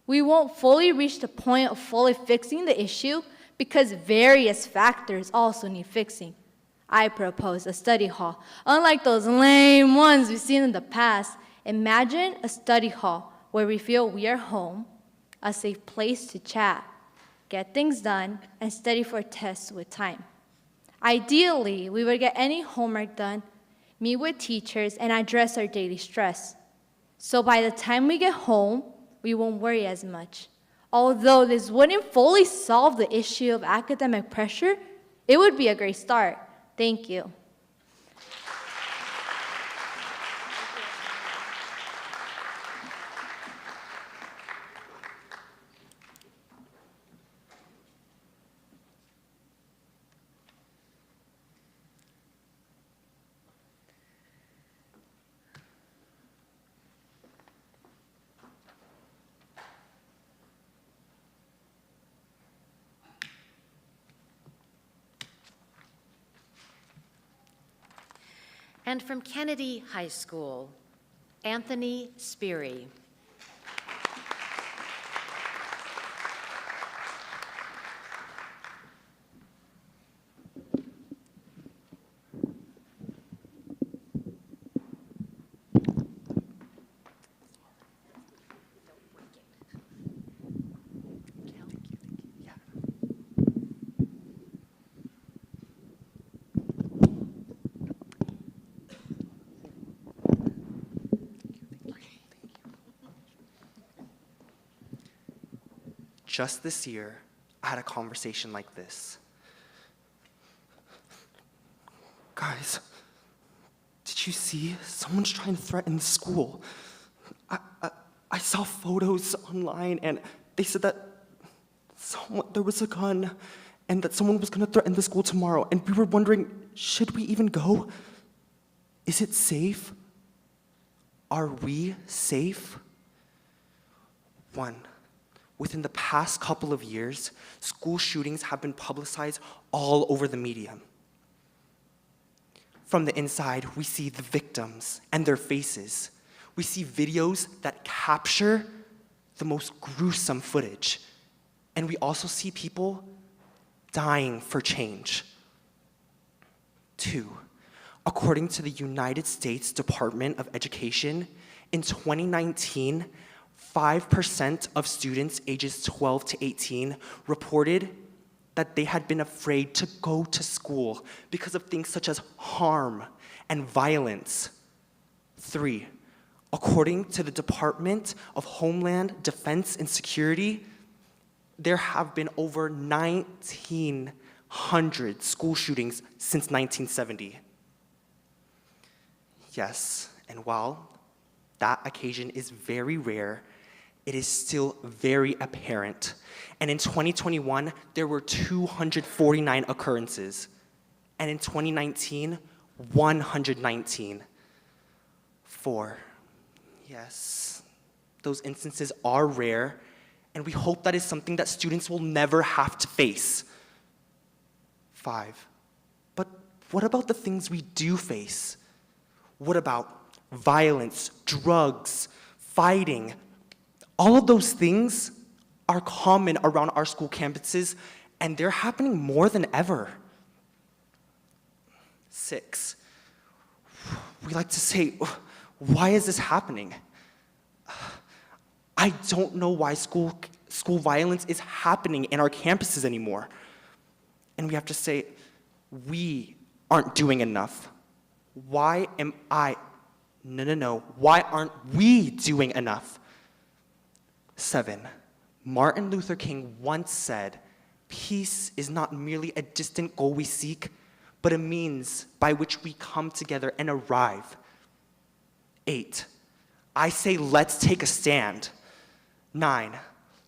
Speaker 16: We won't fully reach the point of fully fixing the issue because various factors also need fixing. I propose a study hall. Unlike those lame ones we've seen in the past, imagine a study hall where we feel we are home, a safe place to chat, get things done, and study for tests with time. Ideally, we would get any homework done, meet with teachers, and address our daily stress. So by the time we get home, we won't worry as much. Although this wouldn't fully solve the issue of academic pressure, it would be a great start. Thank you.
Speaker 2: And from Kennedy High School, Anthony Speary.
Speaker 17: Just this year, I had a conversation like this. Guys, did you see? Someone's trying to threaten the school. I saw photos online, and they said that there was a gun, and that someone was going to threaten the school tomorrow, and we were wondering, should we even go? Is it safe? Are we safe? One. Within the past couple of years, school shootings have been publicized all over the media. From the inside, we see the victims and their faces. We see videos that capture the most gruesome footage. And we also see people dying for change. Two, according to the United States Department of Education, in 2019, 5% of students ages 12 to 18 reported that they had been afraid to go to school because of things such as harm and violence. 3, according to the Department of Homeland Defense and Security, there have been over 1,900 school shootings since 1970. Yes, and while that occasion is very rare, it is still very apparent. And in 2021, there were 249 occurrences. And in 2019, 119. 4, yes, those instances are rare, and we hope that is something that students will never have to face. 5, but what about the things we do face? What about violence, drugs, fighting? All of those things are common around our school campuses, and they're happening more than ever. 6, we like to say, why is this happening? I don't know why school violence is happening in our campuses anymore. And we have to say, we aren't doing enough. Why am I? No. Why aren't we doing enough? 7, Martin Luther King once said, peace is not merely a distant goal we seek, but a means by which we come together and arrive. 8, I say let's take a stand. 9,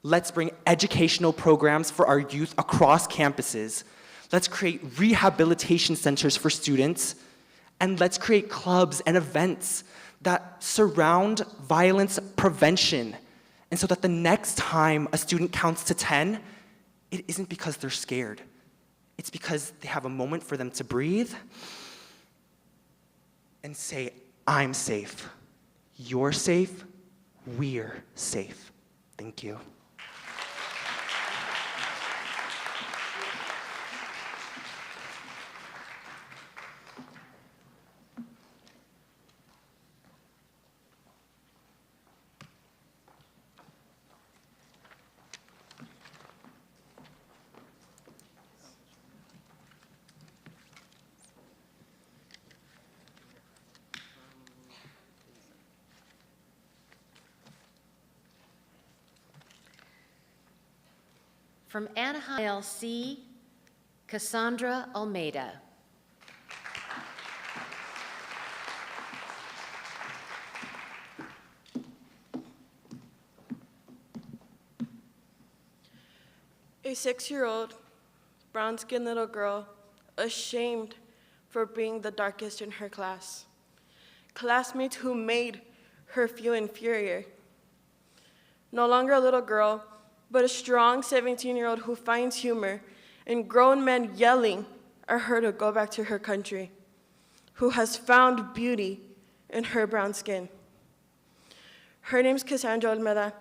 Speaker 17: let's bring educational programs for our youth across campuses. Let's create rehabilitation centers for students, and let's create clubs and events that surround violence prevention. And so that the next time a student counts to 10, it isn't because they're scared. It's because they have a moment for them to breathe and say, I'm safe. You're safe. We're safe. Thank you.
Speaker 2: From Anaheim, LC, Cassandra Almeida.
Speaker 18: A 6-year-old, brown-skinned little girl, ashamed for being the darkest in her class. Classmates who made her feel inferior. No longer a little girl, but a strong 17-year-old who finds humor in grown men yelling at her to go back to her country, who has found beauty in her brown skin. Her name's Cassandra Almeida,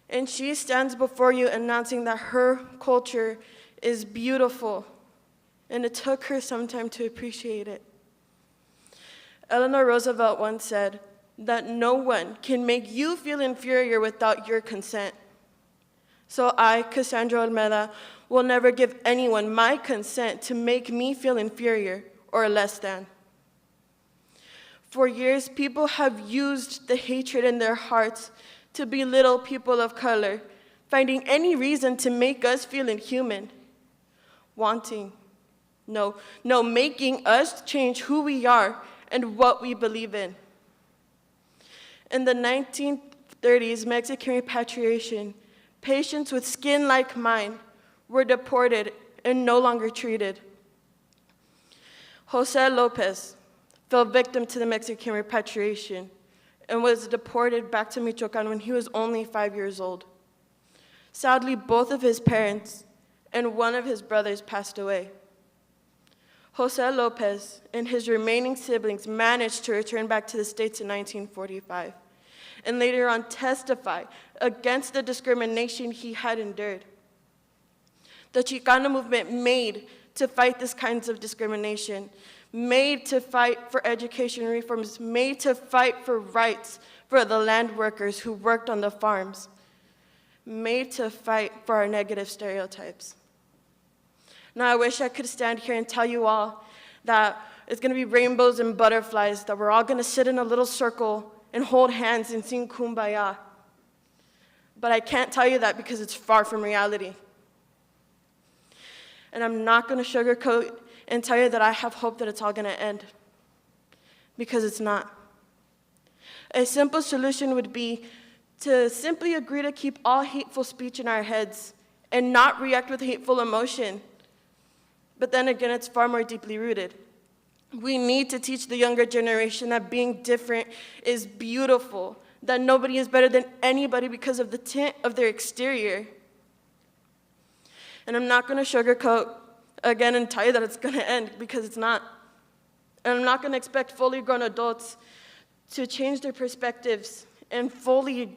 Speaker 18: and she stands before you announcing that her culture is beautiful, and it took her some time to appreciate it. Eleanor Roosevelt once said that no one can make you feel inferior without your consent. So I, Cassandra Almeida, will never give anyone my consent to make me feel inferior or less than. For years, people have used the hatred in their hearts to belittle people of color, finding any reason to make us feel inhuman, making us change who we are and what we believe in. In the 1930s Mexican repatriation, patients with skin like mine were deported and no longer treated. Jose Lopez fell victim to the Mexican repatriation and was deported back to Michoacan when he was only 5 years old. Sadly, both of his parents and one of his brothers passed away. Jose Lopez and his remaining siblings managed to return back to the States in 1945 and later on testify against the discrimination he had endured. The Chicano movement made to fight this kinds of discrimination, made to fight for education reforms, made to fight for rights for the land workers who worked on the farms, made to fight for our negative stereotypes. Now I wish I could stand here and tell you all that it's gonna be rainbows and butterflies, that we're all gonna sit in a little circle and hold hands and sing Kumbaya. But I can't tell you that because it's far from reality. And I'm not gonna sugarcoat and tell you that I have hope that it's all gonna end, because it's not. A simple solution would be to simply agree to keep all hateful speech in our heads and not react with hateful emotion. But then again, it's far more deeply rooted. We need to teach the younger generation that being different is beautiful, that nobody is better than anybody because of the tint of their exterior. And I'm not gonna sugarcoat again and tell you that it's gonna end, because it's not. And I'm not gonna expect fully grown adults to change their perspectives and fully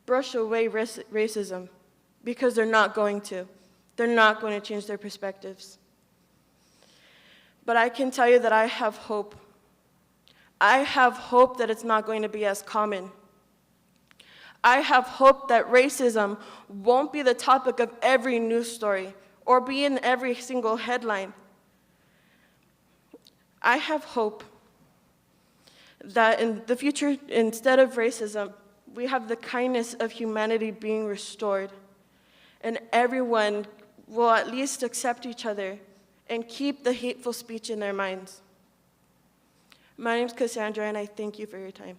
Speaker 18: brush away racism, because they're not going to. They're not going to change their perspectives. But I can tell you that I have hope. I have hope that it's not going to be as common. I have hope that racism won't be the topic of every news story or be in every single headline. I have hope that in the future, instead of racism, we have the kindness of humanity being restored, and everyone will at least accept each other and keep the hateful speech in their minds. My name's Cassandra, and I thank you for your time.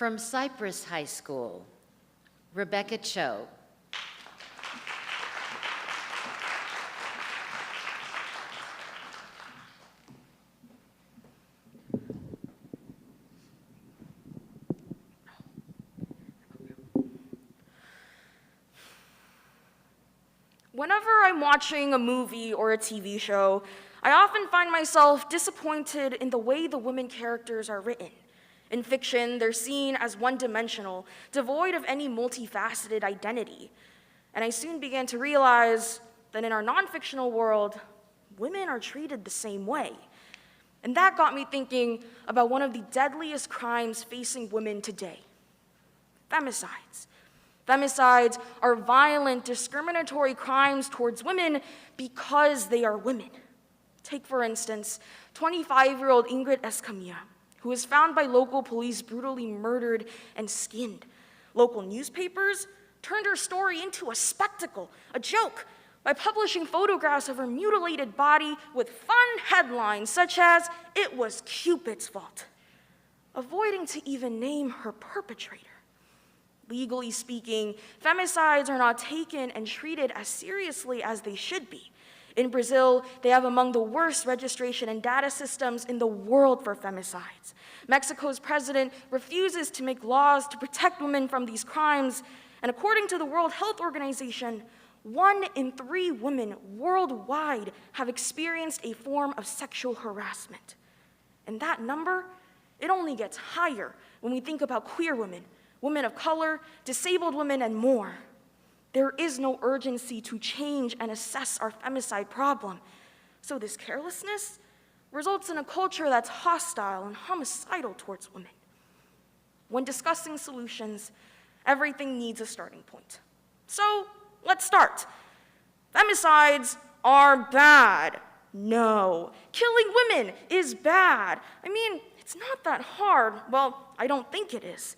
Speaker 2: From Cypress High School, Rebecca Cho.
Speaker 19: Whenever I'm watching a movie or a TV show, I often find myself disappointed in the way the women characters are written. In fiction, they're seen as one-dimensional, devoid of any multifaceted identity. And I soon began to realize that in our non-fictional world, women are treated the same way. And that got me thinking about one of the deadliest crimes facing women today: femicides. Femicides are violent, discriminatory crimes towards women because they are women. Take, for instance, 25-year-old Ingrid Escamilla, who was found by local police brutally murdered and skinned. Local newspapers turned her story into a spectacle, a joke, by publishing photographs of her mutilated body with fun headlines such as, "It was Cupid's fault," avoiding to even name her perpetrator. Legally speaking, femicides are not taken and treated as seriously as they should be. In Brazil, they have among the worst registration and data systems in the world for femicides. Mexico's president refuses to make laws to protect women from these crimes, and according to the World Health Organization, 1 in 3 women worldwide have experienced a form of sexual harassment. And that number, it only gets higher when we think about queer women, women of color, disabled women, and more. There is no urgency to change and assess our femicide problem. So this carelessness results in a culture that's hostile and homicidal towards women. When discussing solutions, everything needs a starting point. So let's start. Femicides are bad. No. Killing women is bad. I mean, it's not that hard. Well, I don't think it is.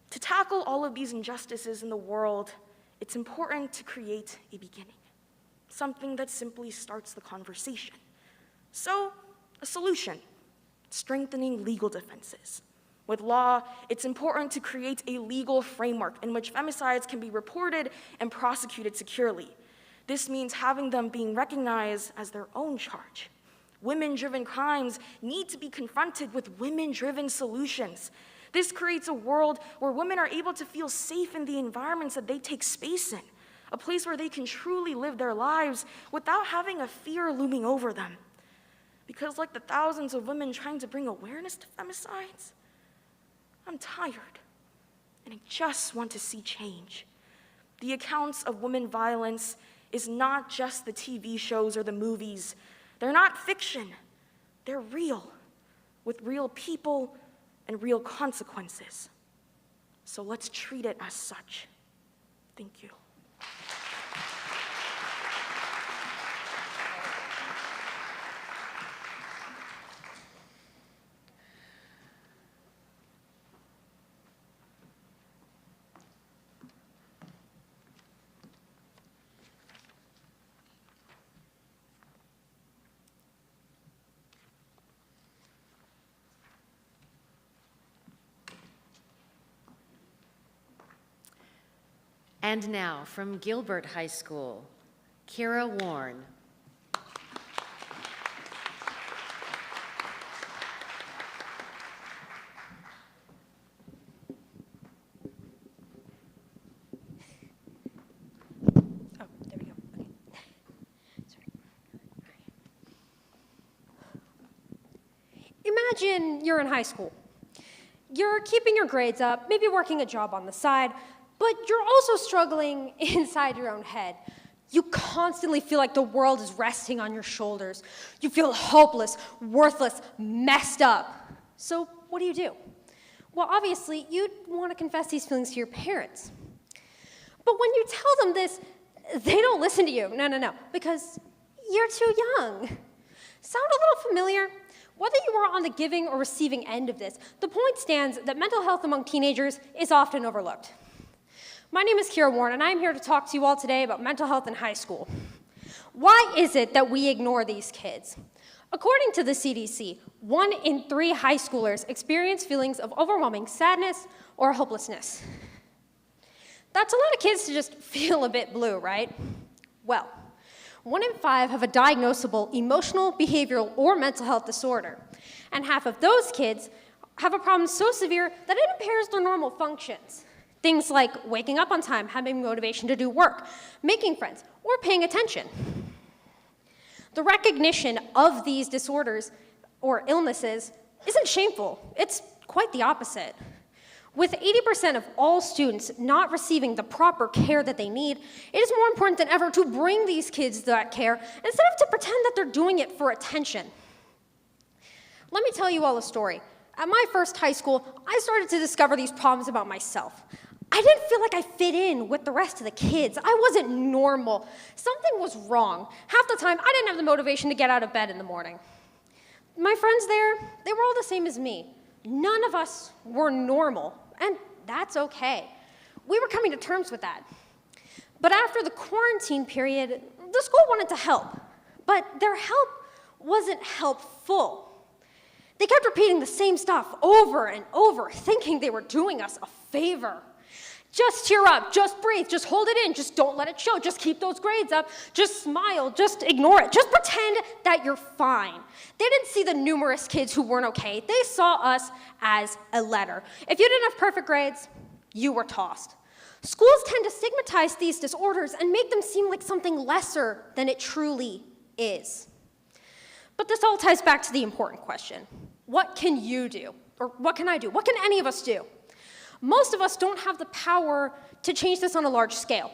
Speaker 19: To tackle all of these injustices in the world, it's important to create a beginning, something that simply starts the conversation. So, a solution: strengthening legal defenses. With law, it's important to create a legal framework in which femicides can be reported and prosecuted securely. This means having them being recognized as their own charge. Women-driven crimes need to be confronted with women-driven solutions. This creates a world where women are able to feel safe in the environments that they take space in, a place where they can truly live their lives without having a fear looming over them. Because like the thousands of women trying to bring awareness to femicides, I'm tired, and I just want to see change. The accounts of women violence is not just the TV shows or the movies. They're not fiction. They're real, with real people and real consequences. So let's treat it as such. Thank you.
Speaker 2: And now, from Gilbert High School, Kira Warren.
Speaker 20: Imagine you're in high school. You're keeping your grades up, maybe working a job on the side, but you're also struggling inside your own head. You constantly feel like the world is resting on your shoulders. You feel hopeless, worthless, messed up. So what do? Well, obviously, you'd want to confess these feelings to your parents. But when you tell them this, they don't listen to you. No, because you're too young. Sound a little familiar? Whether you are on the giving or receiving end of this, the point stands that mental health among teenagers is often overlooked. My name is Kira Warren, and I'm here to talk to you all today about mental health in high school. Why is it that we ignore these kids? According to the CDC, 1 in 3 high schoolers experience feelings of overwhelming sadness or hopelessness. That's a lot of kids to just feel a bit blue, right? Well, 1 in 5 have a diagnosable emotional, behavioral, or mental health disorder, and half of those kids have a problem so severe that it impairs their normal functions. Things like waking up on time, having motivation to do work, making friends, or paying attention. The recognition of these disorders or illnesses isn't shameful. It's quite the opposite. With 80% of all students not receiving the proper care that they need, it is more important than ever to bring these kids that care instead of to pretend that they're doing it for attention. Let me tell you all a story. At my first high school, I started to discover these problems about myself. I didn't feel like I fit in with the rest of the kids. I wasn't normal. Something was wrong. Half the time, I didn't have the motivation to get out of bed in the morning. My friends there, they were all the same as me. None of us were normal, and that's okay. We were coming to terms with that. But after the quarantine period, the school wanted to help, but their help wasn't helpful. They kept repeating the same stuff over and over, thinking they were doing us a favor. Just cheer up, just breathe, just hold it in, just don't let it show, just keep those grades up, just smile, just ignore it, just pretend that you're fine. They didn't see the numerous kids who weren't okay. They saw us as a letter. If you didn't have perfect grades, you were tossed. Schools tend to stigmatize these disorders and make them seem like something lesser than it truly is. But this all ties back to the important question. What can you do? Or what can I do? What can any of us do? Most of us don't have the power to change this on a large scale,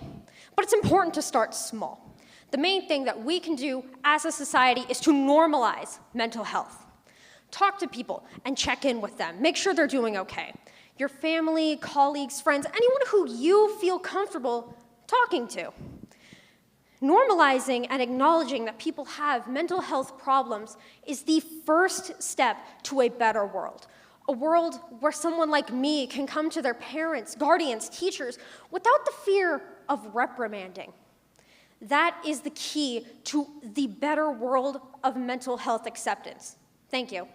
Speaker 20: but it's important to start small. The main thing that we can do as a society is to normalize mental health. Talk to people and check in with them. Make sure they're doing okay. Your family, colleagues, friends, anyone who you feel comfortable talking to. Normalizing and acknowledging that people have mental health problems is the first step to a better world. A world where someone like me can come to their parents, guardians, teachers, without the fear of reprimanding. That is the key to the better world of mental health acceptance. Thank you.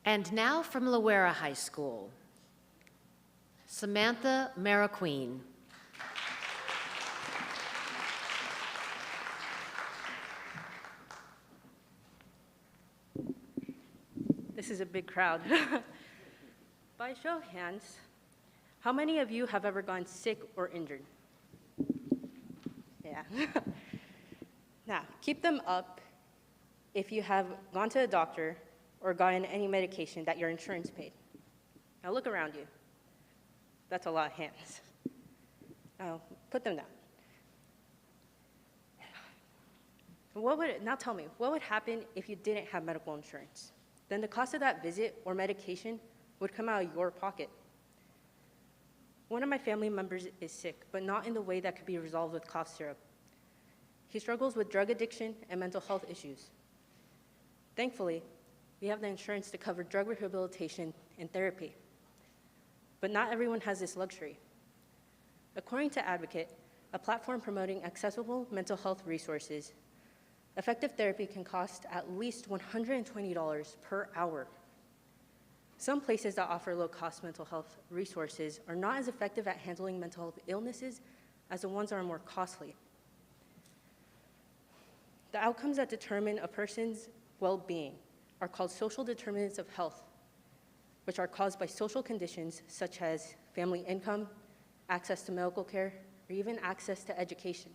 Speaker 2: And now from Loera High School, Samantha Maraqueen.
Speaker 21: This is a big crowd. By show of hands, how many of you have ever gone sick or injured? Yeah. Now, keep them up if you have gone to a doctor or gotten any medication that your insurance paid. Now look around you. That's a lot of hands. Now put them down. Now tell me, what would happen if you didn't have medical insurance? Then the cost of that visit or medication would come out of your pocket. One of my family members is sick, but not in the way that could be resolved with cough syrup. He struggles with drug addiction and mental health issues. Thankfully, we have the insurance to cover drug rehabilitation and therapy. But not everyone has this luxury. According to Advocate, a platform promoting accessible mental health resources, effective therapy can cost at least $120 per hour. Some places that offer low-cost mental health resources are not as effective at handling mental health illnesses as the ones that are more costly. The outcomes that determine a person's well-being are called social determinants of health, which are caused by social conditions such as family income, access to medical care, or even access to education.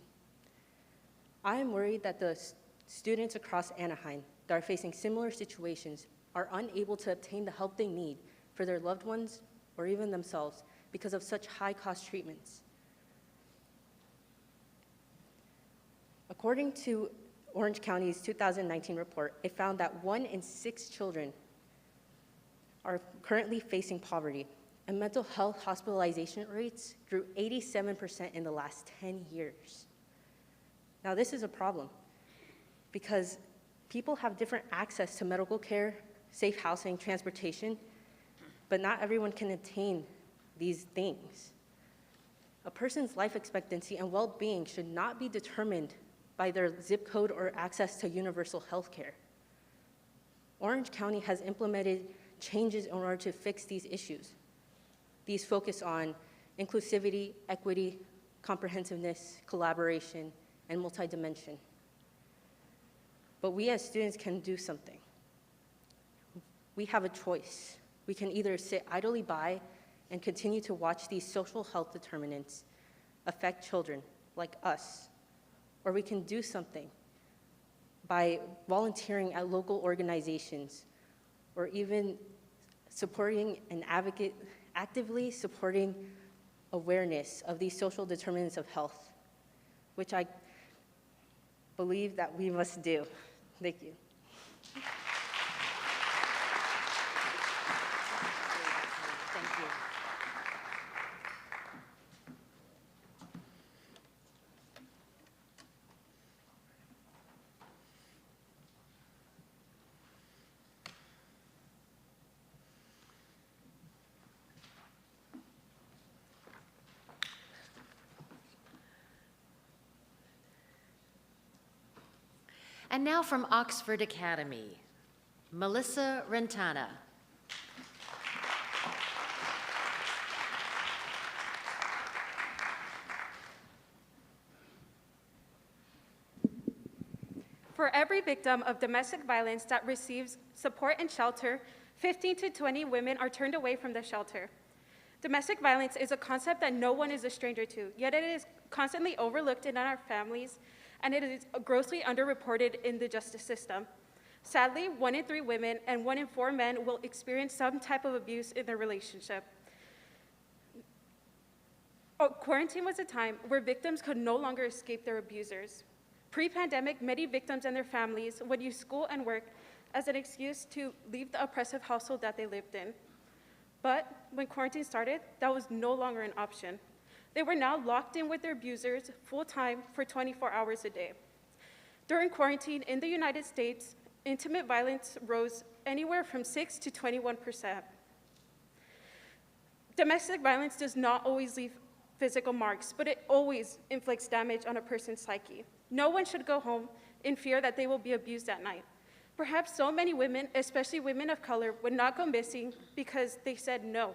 Speaker 21: I am worried that the students across Anaheim that are facing similar situations are unable to obtain the help they need for their loved ones or even themselves because of such high-cost treatments. According to Orange County's 2019 report, it found that 1 in 6 children are currently facing poverty, and mental health hospitalization rates grew 87% in the last 10 years. Now, this is a problem because people have different access to medical care, safe housing, transportation, but not everyone can attain these things. A person's life expectancy and well-being should not be determined by their zip code or access to universal health care. Orange County has implemented changes in order to fix these issues. These focus on inclusivity, equity, comprehensiveness, collaboration, and multi-dimension. But we as students can do something. We have a choice. We can either sit idly by and continue to watch these social health determinants affect children like us, or we can do something by volunteering at local organizations or even supporting and actively supporting awareness of these social determinants of health, which I believe that we must do. Thank you.
Speaker 2: Thank you. And now from Oxford Academy, Melissa Rentana.
Speaker 1: For every victim of domestic violence that receives support and shelter, 15 to 20 women are turned away from the shelter. Domestic violence is a concept that no one is a stranger to, yet it is constantly overlooked in our families, and it is grossly underreported in the justice system. Sadly, 1 in 3 women and 1 in 4 men will experience some type of abuse in their relationship. Quarantine was a time where victims could no longer escape their abusers. Pre-pandemic, many victims and their families would use school and work as an excuse to leave the oppressive household that they lived in. But when quarantine started, that was no longer an option. They were now locked in with their abusers full-time for 24 hours a day. During quarantine in the United States, intimate violence rose anywhere from 6 to 21%. Domestic violence does not always leave physical marks, but it always inflicts damage on a person's psyche. No one should go home in fear that they will be abused at night. Perhaps so many women, especially women of color, would not go missing because they said no.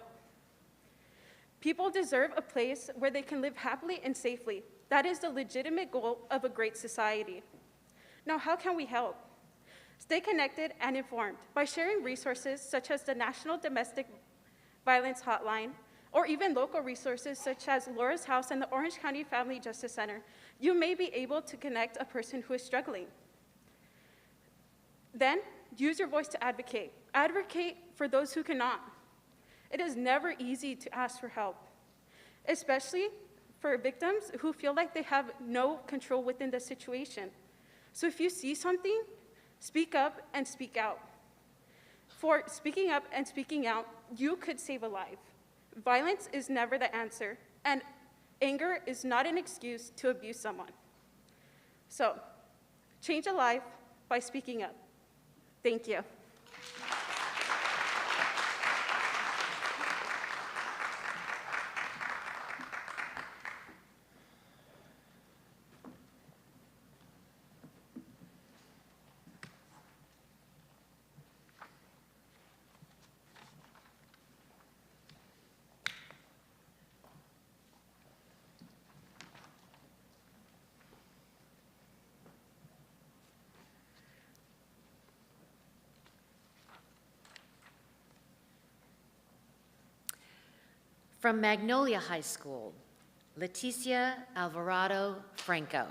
Speaker 1: People deserve a place where they can live happily and safely. That is the legitimate goal of a great society. Now, how can we help? Stay connected and informed by sharing resources such as the National Domestic Violence Hotline, or even local resources such as Laura's House and the Orange County Family Justice Center. You may be able to connect a person who is struggling. Then, use your voice to advocate. Advocate for those who cannot. It is never easy to ask for help, especially for victims who feel like they have no control within the situation. So if you see something, speak up and speak out. For speaking up and speaking out, you could save a life. Violence is never the answer, and anger is not an excuse to abuse someone. So, change a life by speaking up. Thank you.
Speaker 2: From Magnolia High School, Leticia Alvarado Franco.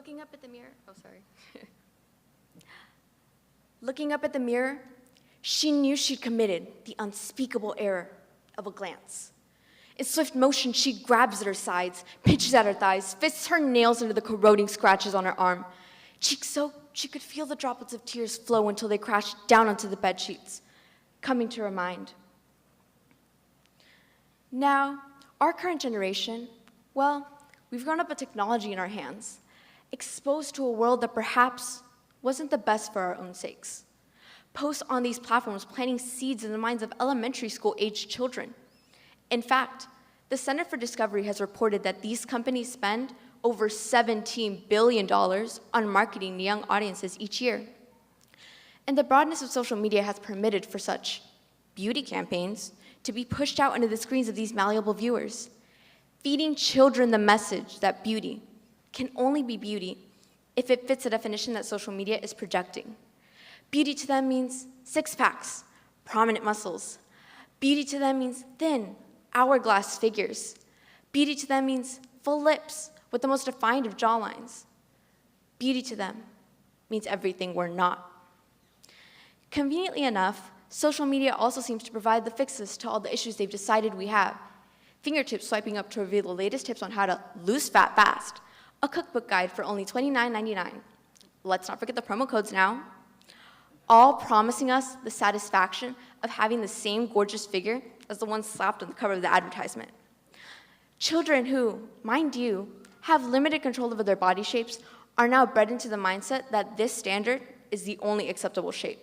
Speaker 9: Looking up at the mirror, oh, sorry. Looking up at the mirror, she knew she'd committed the unspeakable error of a glance. In swift motion, she grabs at her sides, pinches at her thighs, fists her nails into the corroding scratches on her arm. Cheeks soaked, she could feel the droplets of tears flow until they crashed down onto the bed sheets, coming to her mind. Now, our current generation, well, we've grown up with technology in our hands, exposed to a world that perhaps wasn't the best for our own sakes. Posts on these platforms planting seeds in the minds of elementary school-aged children. In fact, the Center for Discovery has reported that these companies spend over $17 billion on marketing to young audiences each year. And the broadness of social media has permitted for such beauty campaigns to be pushed out into the screens of these malleable viewers, feeding children the message that beauty can only be beauty if it fits the definition that social media is projecting. Beauty to them means six-packs, prominent muscles. Beauty to them means thin, hourglass figures. Beauty to them means full lips with the most defined of jawlines. Beauty to them means everything we're not. Conveniently enough, social media also seems to provide the fixes to all the issues they've decided we have. Fingertips swiping up to reveal the latest tips on how to lose fat fast. A cookbook guide for only $29.99. Let's not forget the promo codes now. All promising us the satisfaction of having the same gorgeous figure as the one slapped on the cover of the advertisement. Children who, mind you, have limited control over their body shapes are now bred into the mindset that this standard is the only acceptable shape,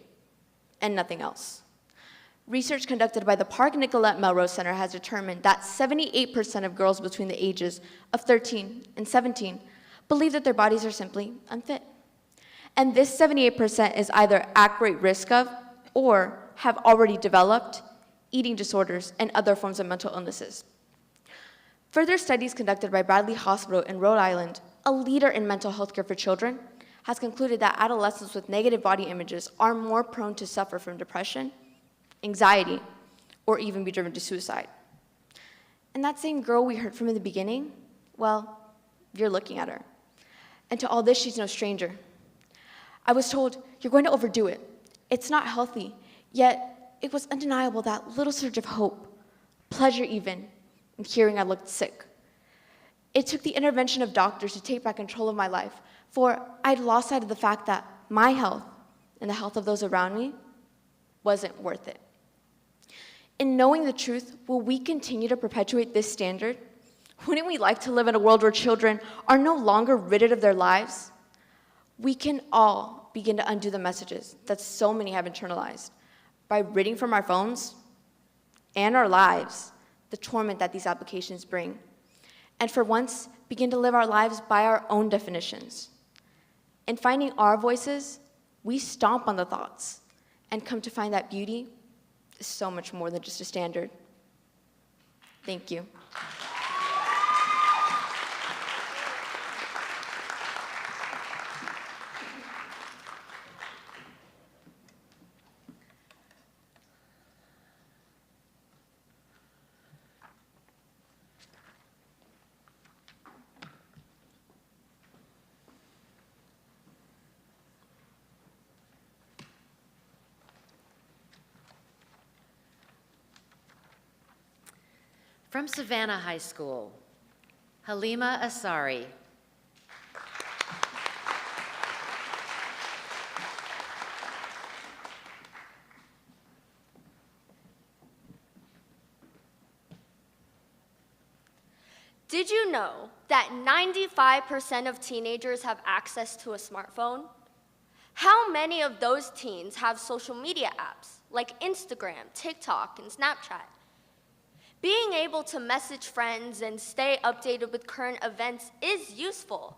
Speaker 9: and nothing else. Research conducted by the Park Nicolette Melrose Center has determined that 78% of girls between the ages of 13 and 17 believe that their bodies are simply unfit. And this 78% is either at great risk of or have already developed eating disorders and other forms of mental illnesses. Further studies conducted by Bradley Hospital in Rhode Island, a leader in mental health care for children, has concluded that adolescents with negative body images are more prone to suffer from depression, anxiety, or even be driven to suicide. And that same girl we heard from in the beginning, well, you're looking at her. And to all this, she's no stranger. I was told, you're going to overdo it. It's not healthy. Yet, it was undeniable that little surge of hope, pleasure even, in hearing I looked sick. It took the intervention of doctors to take back control of my life, for I'd lost sight of the fact that my health and the health of those around me wasn't worth it. In knowing the truth, will we continue to perpetuate this standard? Wouldn't we like to live in a world where children are no longer ridded of their lives? We can all begin to undo the messages that so many have internalized by ridding from our phones and our lives the torment that these applications bring, and for once, begin to live our lives by our own definitions. In finding our voices, we stomp on the thoughts and come to find that beauty is so much more than just a standard. Thank you.
Speaker 2: From Savannah High School, Halima Asari.
Speaker 9: Did you know that 95% of teenagers have access to a smartphone? How many of those teens have social media apps like Instagram, TikTok, and Snapchat? Being able to message friends and stay updated with current events is useful,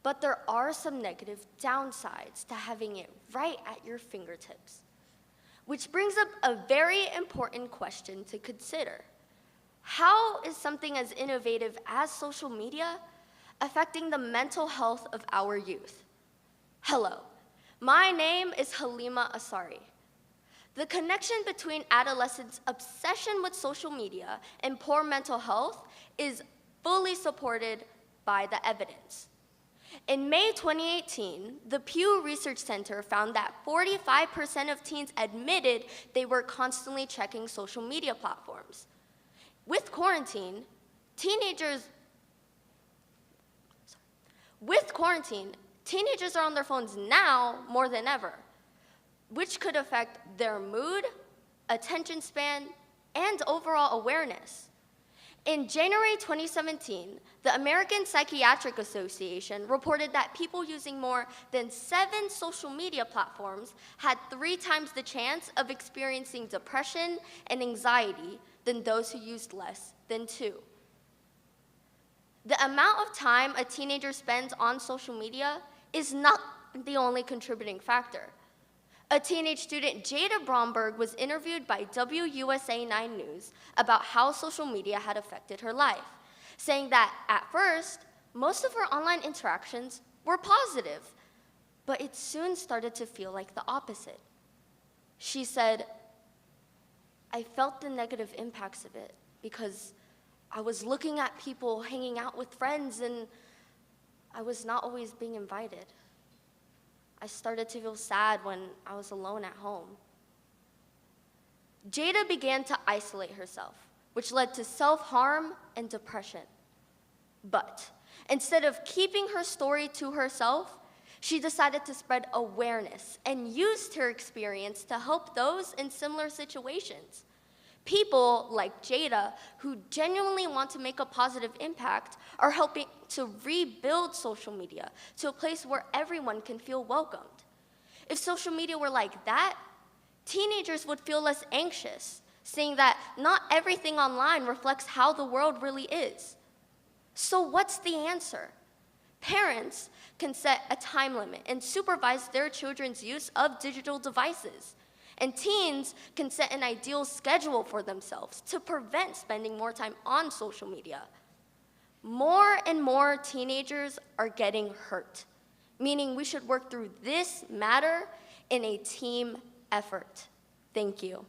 Speaker 9: but there are some negative downsides to having it right at your fingertips. Which brings up a very important question to consider. How is something as innovative as social media affecting the mental health of our youth? Hello, my name is Halima Asari. The connection between adolescents' obsession with social media and poor mental health is fully supported by the evidence. In May 2018, the Pew Research Center found that 45% of teens admitted they were constantly checking social media platforms. With quarantine, teenagers are on their phones now more than ever, which could affect their mood, attention span, and overall awareness. In January 2017, the American Psychiatric Association reported that people using more than 7 social media platforms had 3 times the chance of experiencing depression and anxiety than those who used less than 2. The amount of time a teenager spends on social media is not the only contributing factor. A teenage student, Jada Bromberg, was interviewed by WUSA 9 News about how social media had affected her life, saying that at first, most of her online interactions were positive, but it soon started to feel like the opposite. She said, "I felt the negative impacts of it because I was looking at people hanging out with friends and I was not always being invited. I started to feel sad when I was alone at home." Jada began to isolate herself, which led to self-harm and depression. But instead of keeping her story to herself, she decided to spread awareness and used her experience to help those in similar situations. People like Jada, who genuinely want to make a positive impact, are helping to rebuild social media to a place where everyone can feel welcomed. If social media were like that, teenagers would feel less anxious, seeing that not everything online reflects how the world really is. So what's the answer? Parents can set a time limit and supervise their children's use of digital devices. And teens can set an ideal schedule for themselves to prevent spending more time on social media. More and more teenagers are getting hurt, meaning we should work through this matter in a team effort. Thank you.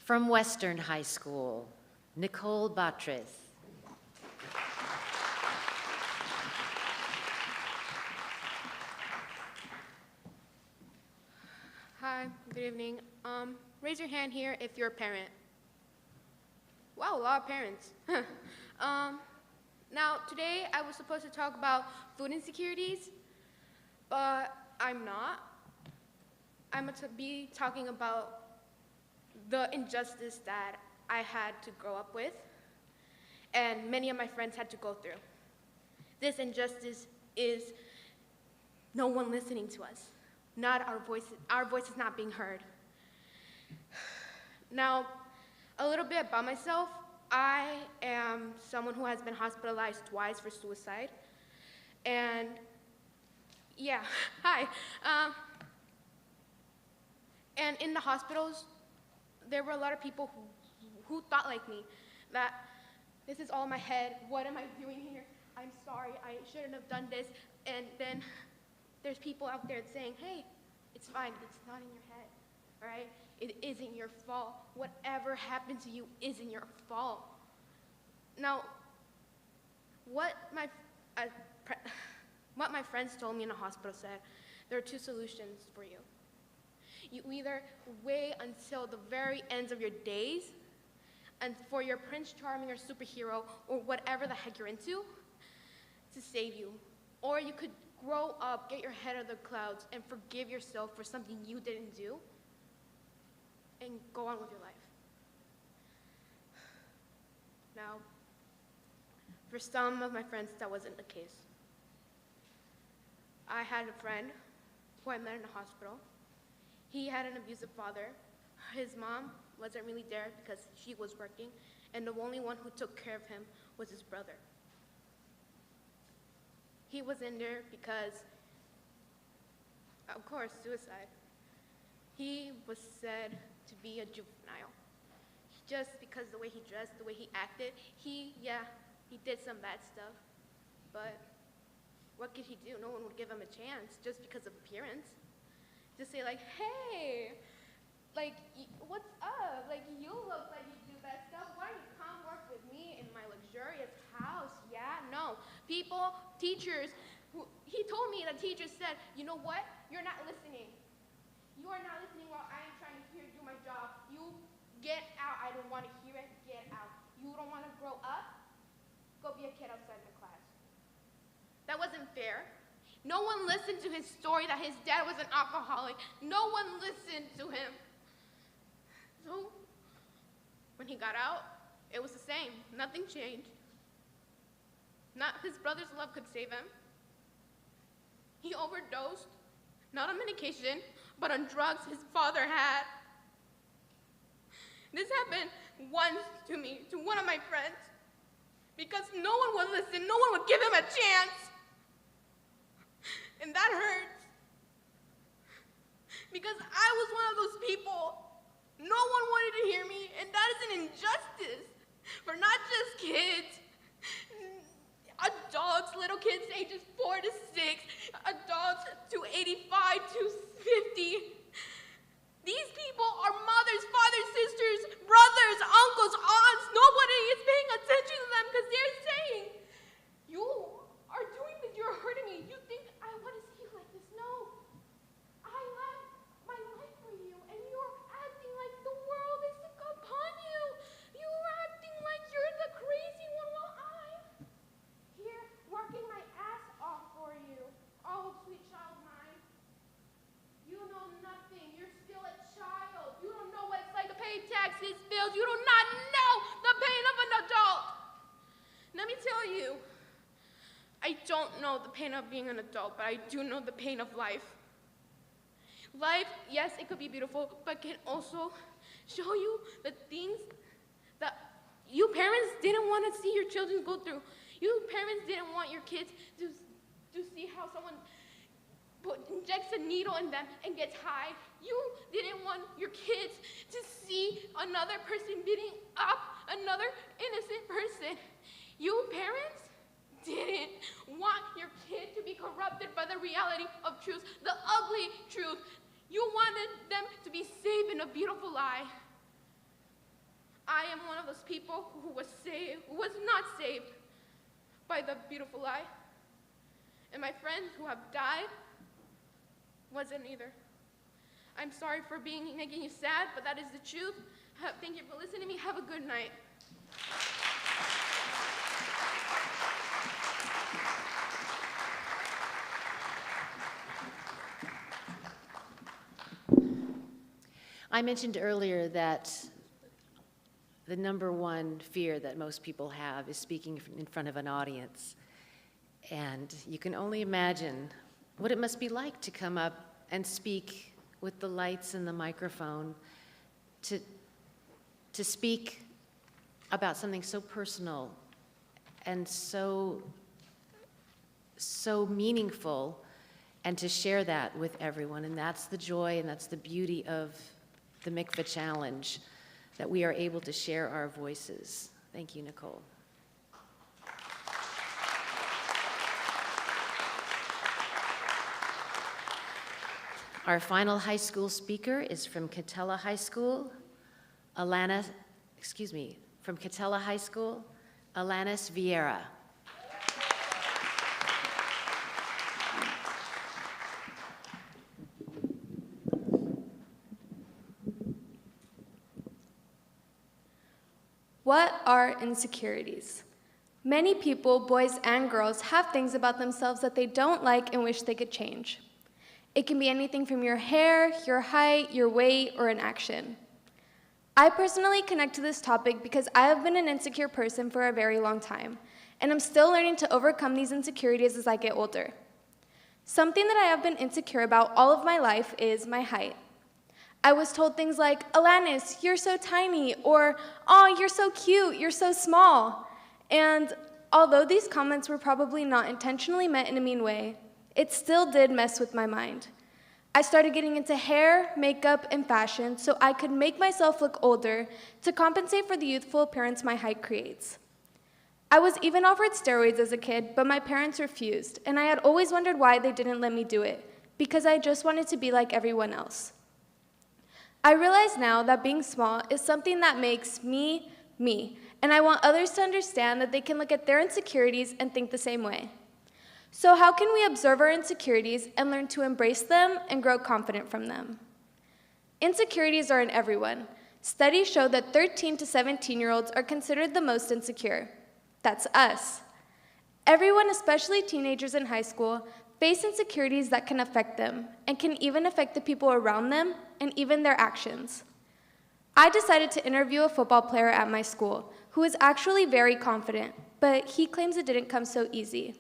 Speaker 2: From Western High School, Nicole Batres.
Speaker 3: Hi, good evening. Raise your hand here if you're a parent. Wow, a lot of parents. Now, today I was supposed to talk about food insecurities, but I'm not. I'm going to be talking about the injustice that I had to grow up with, and many of my friends had to go through. This injustice is no one listening to us, not our voices not being heard. Now, a little bit about myself. I am someone who has been hospitalized twice for suicide, and yeah, hi. And in the hospitals, there were a lot of people who thought like me, that this is all in my head, what am I doing here? I'm sorry, I shouldn't have done this. And then there's people out there saying, hey, it's fine, it's not in your head, all right? It isn't your fault. Whatever happened to you isn't your fault. Now, what my friends told me in the hospital said, there are 2 solutions for you. You either wait until the very ends of your days and for your Prince Charming or superhero or whatever the heck you're into to save you. Or you could grow up, get your head out of the clouds, and forgive yourself for something you didn't do and go on with your life. Now, for some of my friends, that wasn't the case. I had a friend who I met in the hospital. He had an abusive father. His mom wasn't really there because she was working, and the only one who took care of him was his brother. He was in there because, of course, suicide. He was said to be a juvenile. Just because the way he dressed, the way he acted, he did some bad stuff. But what could he do? No one would give him a chance just because of appearance. Just say like, hey, like, what's up? Like, you look like you do bad stuff. Why don't you come work with me in my luxurious house? Yeah, no. People, teachers, he told me that teachers said, you know what? You're not listening. You are not listening while I am trying to do my job. You get out. I don't want to hear it. Get out. You don't want to grow up? Go be a kid outside the class. That wasn't fair. No one listened to his story that his dad was an alcoholic. No one listened to him. So, when he got out, it was the same. Nothing changed. Not his brother's love could save him. He overdosed, not on medication, but on drugs his father had. This happened once to me, to one of my friends, because no one would listen, no one would give him a chance. And that hurts. Because I was one of those people. No one wanted to hear me, and that is an injustice for not just kids, adults, little kids ages 4 to 6, adults to 85 to 50. These people are mothers, fathers, sisters, brothers, uncles, aunts. Nobody is paying attention to them because they're saying, you are doing this, you're hurting me. You think I want to see you like this? No. I left my life for you, and you're acting like the world is sick upon you. You're acting like you're the crazy one while I'm here working my ass off for you. Oh, sweet child mine. You know nothing. You're still a child. You don't know what it's like to pay taxes, bills. You do not know the pain of an adult. Let me tell you, I don't know the pain of being an adult, but I do know the pain of life. Life, yes, it could be beautiful, but can also show you the things that you parents didn't want to see your children go through. You parents didn't want your kids to see how someone injects a needle in them and gets high. You didn't want your kids to see another person beating up another innocent person. You parents didn't want your kid to be corrupted by the reality of truth, the ugly truth. You wanted them to be saved in a beautiful lie. I am one of those people who was not saved by the beautiful lie. And my friends who have died wasn't either. I'm sorry for making you sad, but that is the truth. Thank you for listening to me. Have a good night.
Speaker 2: I mentioned earlier that the number one fear that most people have is speaking in front of an audience. And you can only imagine what it must be like to come up and speak with the lights and the microphone, to speak about something so personal and so meaningful, and to share that with everyone. And that's the joy and that's the beauty of the Mikveh Challenge, that we are able to share our voices. Thank you, Nicole. Our final high school speaker is from Catella High School, Alanis Vieira.
Speaker 4: What are insecurities? Many people, boys and girls, have things about themselves that they don't like and wish they could change. It can be anything from your hair, your height, your weight, or an action. I personally connect to this topic because I have been an insecure person for a very long time, and I'm still learning to overcome these insecurities as I get older. Something that I have been insecure about all of my life is my height. I was told things like, Alanis, you're so tiny, or, oh, you're so cute, you're so small. And Although these comments were probably not intentionally meant in a mean way, it still did mess with my mind. I started getting into hair, makeup, and fashion so I could make myself look older to compensate for the youthful appearance my height creates. I was even offered steroids as a kid, but my parents refused, and I had always wondered why they didn't let me do it, because I just wanted to be like everyone else. I realize now that being small is something that makes me, me, and I want others to understand that they can look at their insecurities and think the same way. So how can we observe our insecurities and learn to embrace them and grow confident from them? Insecurities are in everyone. Studies show that 13 to 17-year-olds are considered the most insecure. That's us. Everyone, especially teenagers in high school, face insecurities that can affect them and can even affect the people around them and even their actions. I decided to interview a football player at my school who is actually very confident, but he claims it didn't come so easy.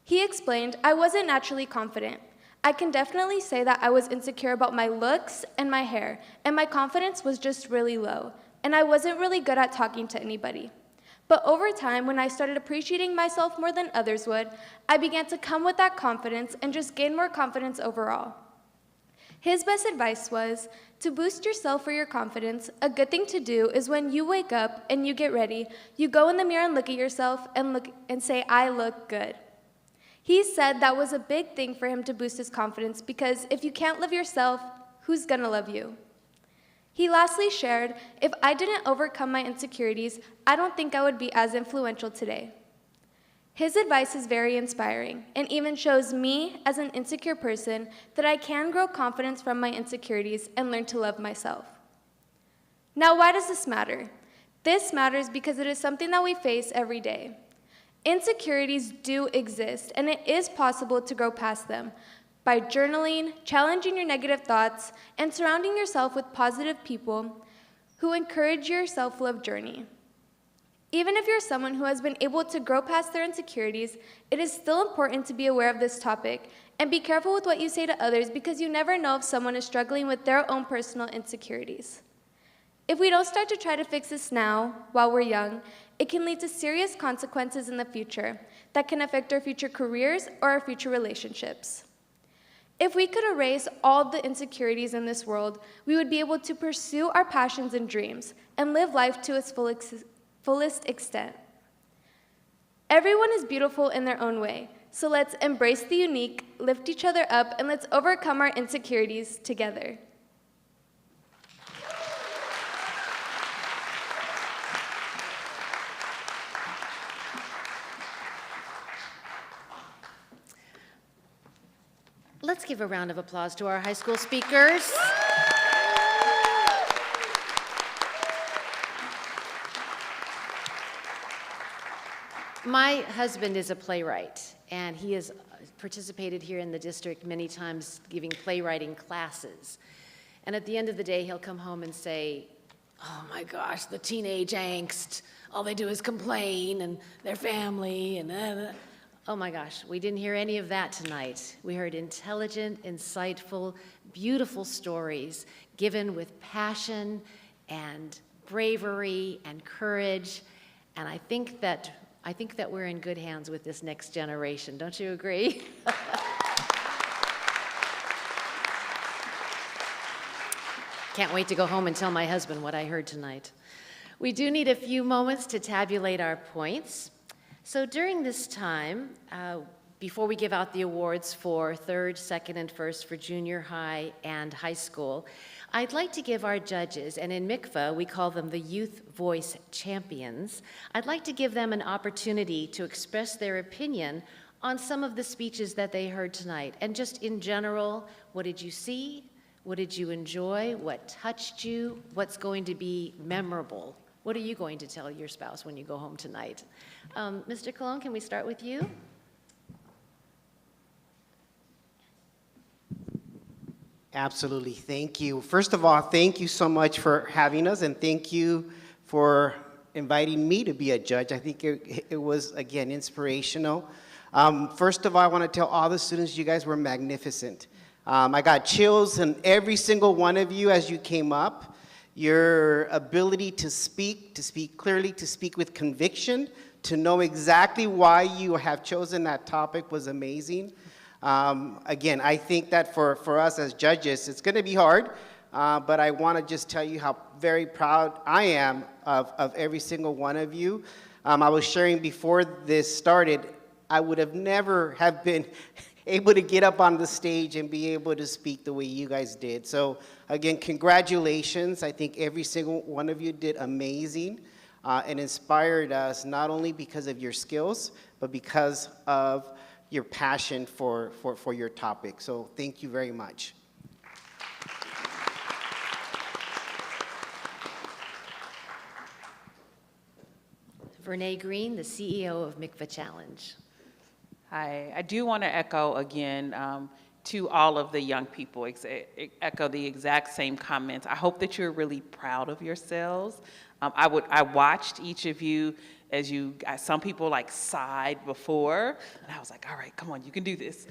Speaker 4: He explained, I wasn't naturally confident. I can definitely say that I was insecure about my looks and my hair, and my confidence was just really low, and I wasn't really good at talking to anybody. But over time, when I started appreciating myself more than others would, I began to come with that confidence and just gain more confidence overall. His best advice was, to boost yourself for your confidence, a good thing to do is when you wake up and you get ready, you go in the mirror and look at yourself and say, I look good. He said that was a big thing for him to boost his confidence because if you can't love yourself, who's gonna love you? He lastly shared, if I didn't overcome my insecurities, I don't think I would be as influential today. His advice is very inspiring and even shows me, as an insecure person, that I can grow confidence from my insecurities and learn to love myself. Now, why does this matter? This matters because it is something that we face every day. Insecurities do exist, and it is possible to grow past them by journaling, challenging your negative thoughts, and surrounding yourself with positive people who encourage your self-love journey. Even if you're someone who has been able to grow past their insecurities, it is still important to be aware of this topic and be careful with what you say to others because you never know if someone is struggling with their own personal insecurities. If we don't start to try to fix this now, while we're young, it can lead to serious consequences in the future that can affect our future careers or our future relationships. If we could erase all the insecurities in this world, we would be able to pursue our passions and dreams and live life to its fullest extent. Everyone is beautiful in their own way, so let's embrace the unique, lift each other up, and let's overcome our insecurities together.
Speaker 2: Let's give a round of applause to our high school speakers. My husband is a playwright, and he has participated here in the district many times giving playwriting classes. And at the end of the day, he'll come home and say, oh my gosh, the teenage angst. All they do is complain, and their family, and oh my gosh, we didn't hear any of that tonight. We heard intelligent, insightful, beautiful stories given with passion and bravery and courage. And I think that we're in good hands with this next generation. Don't you agree? Can't wait to go home and tell my husband what I heard tonight. We do need a few moments to tabulate our points. So during this time, before we give out the awards for third, second, and first for junior high and high school, I'd like to give our judges, and in MICFA we call them the Youth Voice Champions, I'd like to give them an opportunity to express their opinion on some of the speeches that they heard tonight. And just in general, what did you see? What did you enjoy? What touched you? What's going to be memorable? What are you going to tell your spouse when you go home tonight? Mr. Cologne, can we start with you?
Speaker 7: Absolutely, thank you. First of all, thank you so much for having us, and thank you for inviting me to be a judge. I think it was, again, inspirational. First of all, I want to tell all the students you guys were magnificent. I got chills in every single one of you as you came up. Your ability to speak clearly, to speak with conviction, to know exactly why you have chosen that topic was amazing. Again, I think that for us as judges, it's going to be hard, but I want to just tell you how very proud I am of every single one of you. I was sharing before this started, I would have never have been able to get up on the stage and be able to speak the way you guys did. So again, congratulations. I think every single one of you did amazing and inspired us, not only because of your skills, but because of your passion for your topic. So thank you very much.
Speaker 2: Vernee Green, the CEO of MICVA Challenge.
Speaker 8: Hi, I do want to echo again to all of the young people, echo the exact same comments. I hope that you're really proud of yourselves. I watched each of you as some people like sighed before, and I was like, all right, come on, you can do this.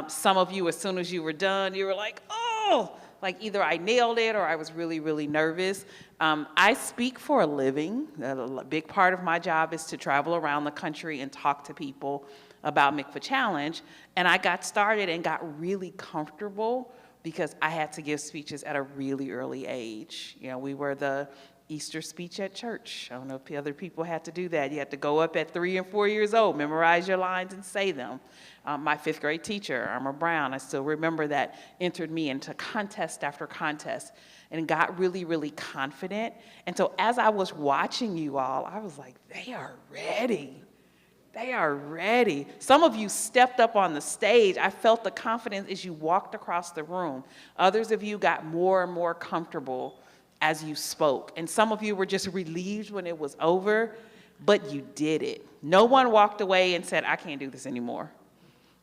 Speaker 8: Some of you, as soon as you were done, you were like, oh, like either I nailed it or I was really, really nervous. I speak for a living. A big part of my job is to travel around the country and talk to people about MICVA Challenge, and I got started and got really comfortable because I had to give speeches at a really early age. You know, we were the Easter speech at church. I don't know if the other people had to do that. You had to go up at 3 and 4 years old, memorize your lines and say them. My 5th grade teacher, Irma Brown, I still remember that, entered me into contest after contest and got really, really confident. And so as I was watching you all, I was like, they are ready. They are ready. Some of you stepped up on the stage. I felt the confidence as you walked across the room. Others of you got more and more comfortable as you spoke. And some of you were just relieved when it was over, but you did it. No one walked away and said, I can't do this anymore.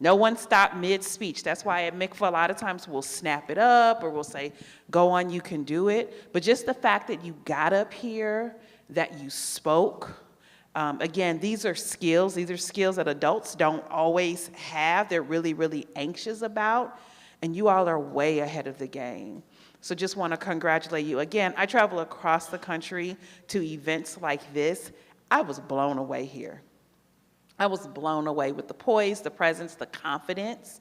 Speaker 8: No one stopped mid-speech. That's why at MICVA a lot of times we'll snap it up or we'll say, go on, you can do it. But just the fact that you got up here, that you spoke, again, these are skills. These are skills that adults don't always have. They're really, really anxious about. And you all are way ahead of the game. So just want to congratulate you. Again, I travel across the country to events like this. I was blown away here. I was blown away with the poise, the presence, the confidence,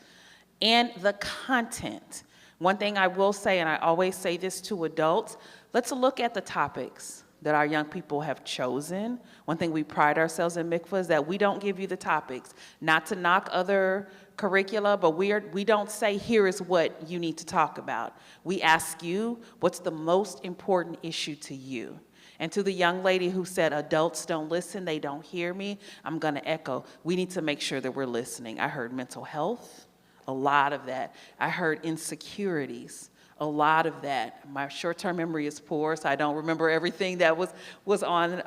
Speaker 8: and the content. One thing I will say, and I always say this to adults, let's look at the topics that our young people have chosen. One thing we pride ourselves in MICVA is that we don't give you the topics, not to knock other curricula, but we don't say, here is what you need to talk about. We ask you, what's the most important issue to you? And to the young lady who said, adults don't listen, they don't hear me, I'm gonna echo, we need to make sure that we're listening. I heard mental health, a lot of that. I heard insecurities, a lot of that. My short-term memory is poor, so I don't remember everything that was on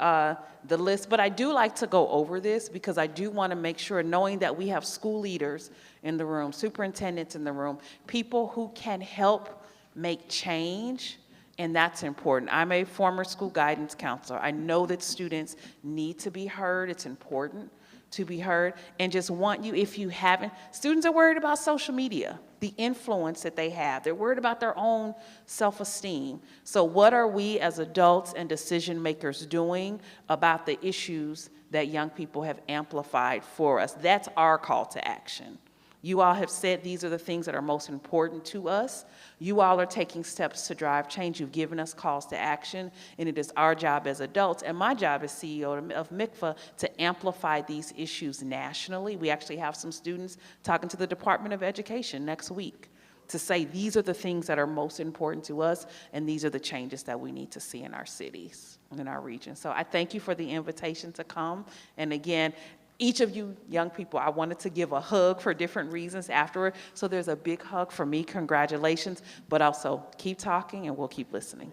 Speaker 8: the list. But I do like to go over this because I do want to make sure, knowing that we have school leaders in the room, superintendents in the room, people who can help make change, and that's important. I'm a former school guidance counselor. I know that students need to be heard. It's important to be heard, and just want you, if you haven't, students are worried about social media, the influence that they have. They're worried about their own self-esteem. So what are we as adults and decision makers doing about the issues that young people have amplified for us? That's our call to action. You all have said these are the things that are most important to us. You all are taking steps to drive change. You've given us calls to action, and it is our job as adults, and my job as CEO of MICVA, to amplify these issues nationally. We actually have some students talking to the Department of Education next week to say these are the things that are most important to us, and these are the changes that we need to see in our cities and in our region. So I thank you for the invitation to come, and again, each of you young people, I wanted to give a hug for different reasons afterward. So there's a big hug for me, congratulations, but also keep talking and we'll keep listening.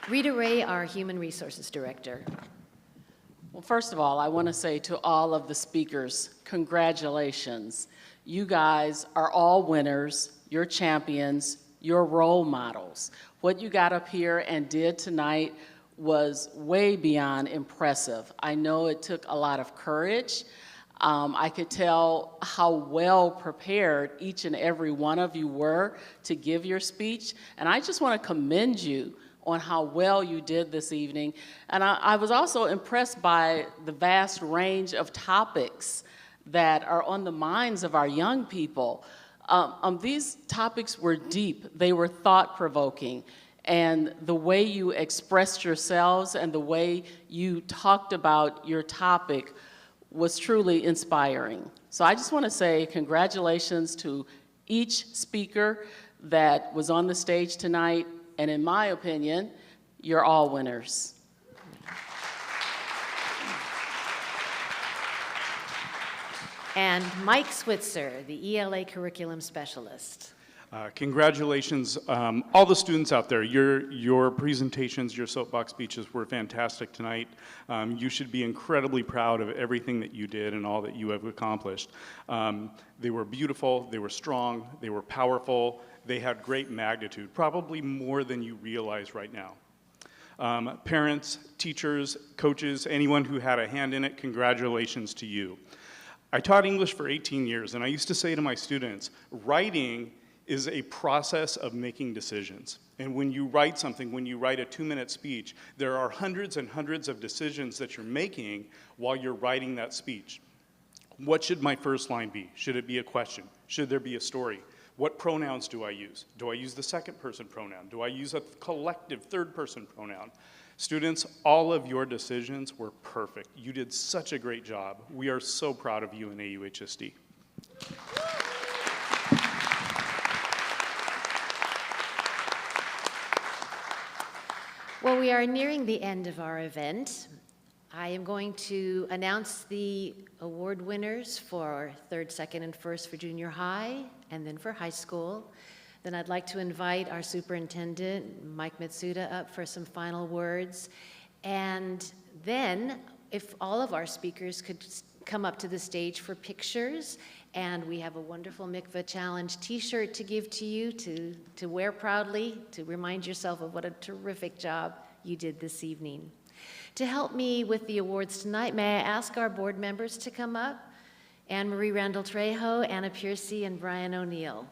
Speaker 2: Rita Ray, our Human Resources Director.
Speaker 5: Well, first of all, I want to say to all of the speakers, congratulations. You guys are all winners, you're champions, you're role models. What you got up here and did tonight was way beyond impressive. I know it took a lot of courage. I could tell how well prepared each and every one of you were to give your speech, and I just want to commend you on how well you did this evening. And I was also impressed by the vast range of topics that are on the minds of our young people. These topics were deep, they were thought-provoking, and the way you expressed yourselves and the way you talked about your topic was truly inspiring. So I just want to say congratulations to each speaker that was on the stage tonight, and in my opinion, you're all winners.
Speaker 2: And Mike Switzer, the ELA Curriculum Specialist.
Speaker 6: Congratulations, all the students out there. Your presentations, your soapbox speeches were fantastic tonight. You should be incredibly proud of everything that you did and all that you have accomplished. They were beautiful, they were strong, they were powerful, they had great magnitude, probably more than you realize right now. Parents, teachers, coaches, anyone who had a hand in it, congratulations to you. I taught English for 18 years, and I used to say to my students, writing is a process of making decisions. And when you write something, when you write a 2-minute speech, there are hundreds and hundreds of decisions that you're making while you're writing that speech. What should my first line be? Should it be a question? Should there be a story? What pronouns do I use? Do I use the second person pronoun? Do I use a collective third person pronoun? Students, all of your decisions were perfect. You did such a great job. We are so proud of you in AUHSD.
Speaker 2: Well, we are nearing the end of our event. I am going to announce the award winners for third, second, and first for junior high, and then for high school. Then I'd like to invite our superintendent, Mike Mitsuda, up for some final words. And then, if all of our speakers could come up to the stage for pictures, and we have a wonderful Mikvah Challenge t-shirt to give to you to wear proudly, to remind yourself of what a terrific job you did this evening. To help me with the awards tonight, may I ask our board members to come up? Anne Marie Randall Trejo, Anna Piercy, and Brian O'Neill.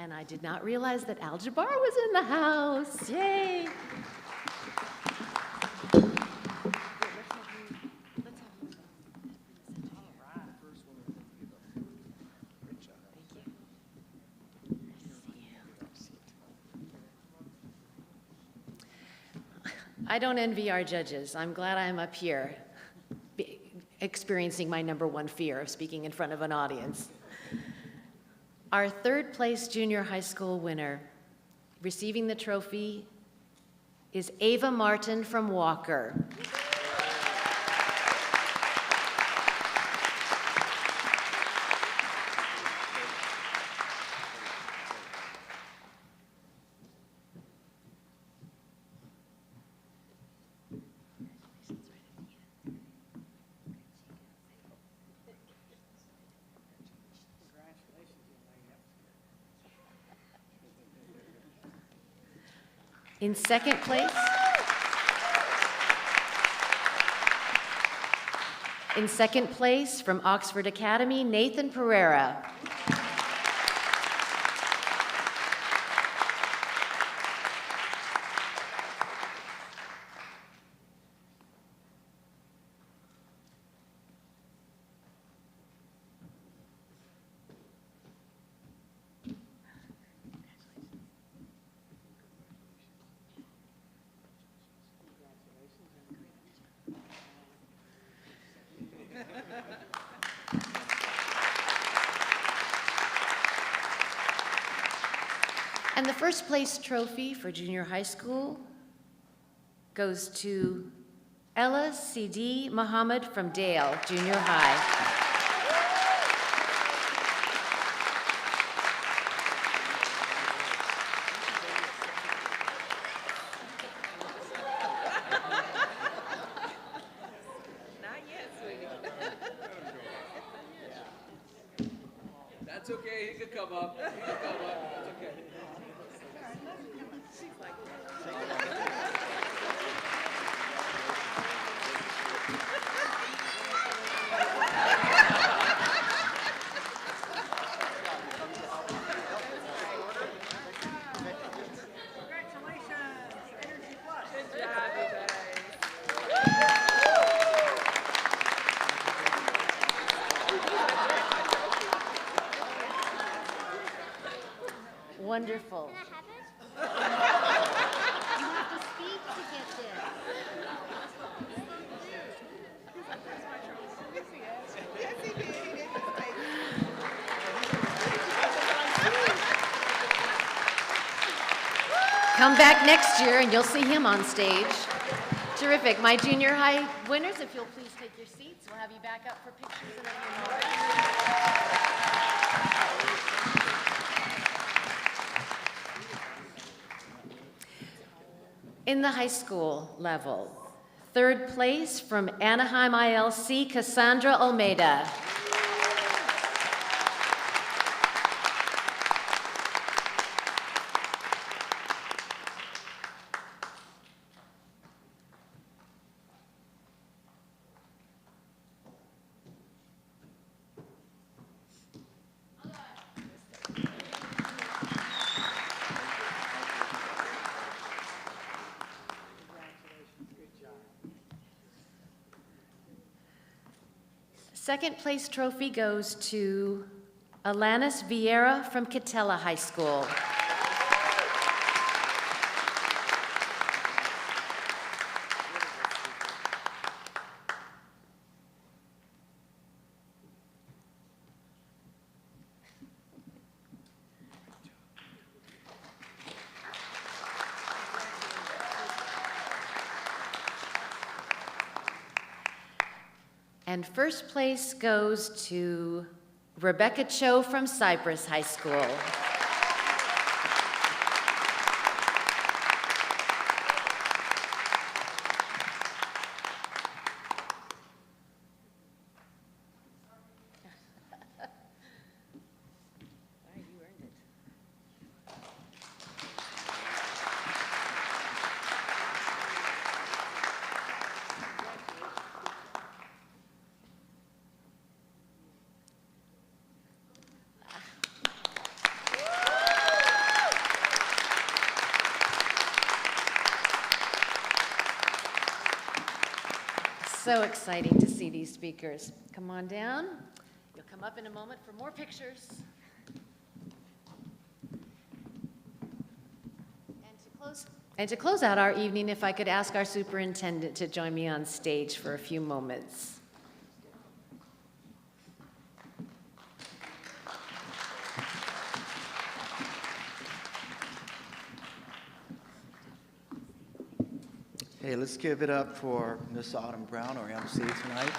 Speaker 2: And I did not realize that Al Jabbar was in the house. Yay! I don't envy our judges. I'm glad I'm up here experiencing my #1 fear of speaking in front of an audience. Our third place junior high school winner receiving the trophy is Ava Martin from Walker. In second place, from Oxford Academy, Nathan Perera. And the first place trophy for junior high school goes to Ella Sidi Mohamed from Dale Junior High.
Speaker 10: It's okay, he can come up. He can come up. It's okay.
Speaker 2: Wonderful. You have to speak to get this. Come back next year and you'll see him on stage. Terrific. My junior high winners, if you'll please take your seats. We'll have you back up for pictures in a few moments. In the high school level, third place from Anaheim ILC, Cassandra Almeida. Second place trophy goes to Alanis Vieira from Catella High School. And first place goes to Rebecca Cho from Cypress High School. So exciting to see these speakers. Come on down. You'll come up in a moment for more pictures. And to close out our evening, if I could ask our superintendent to join me on stage for a few moments.
Speaker 22: Hey, let's give it up for Miss Autumn Brown, our MC tonight.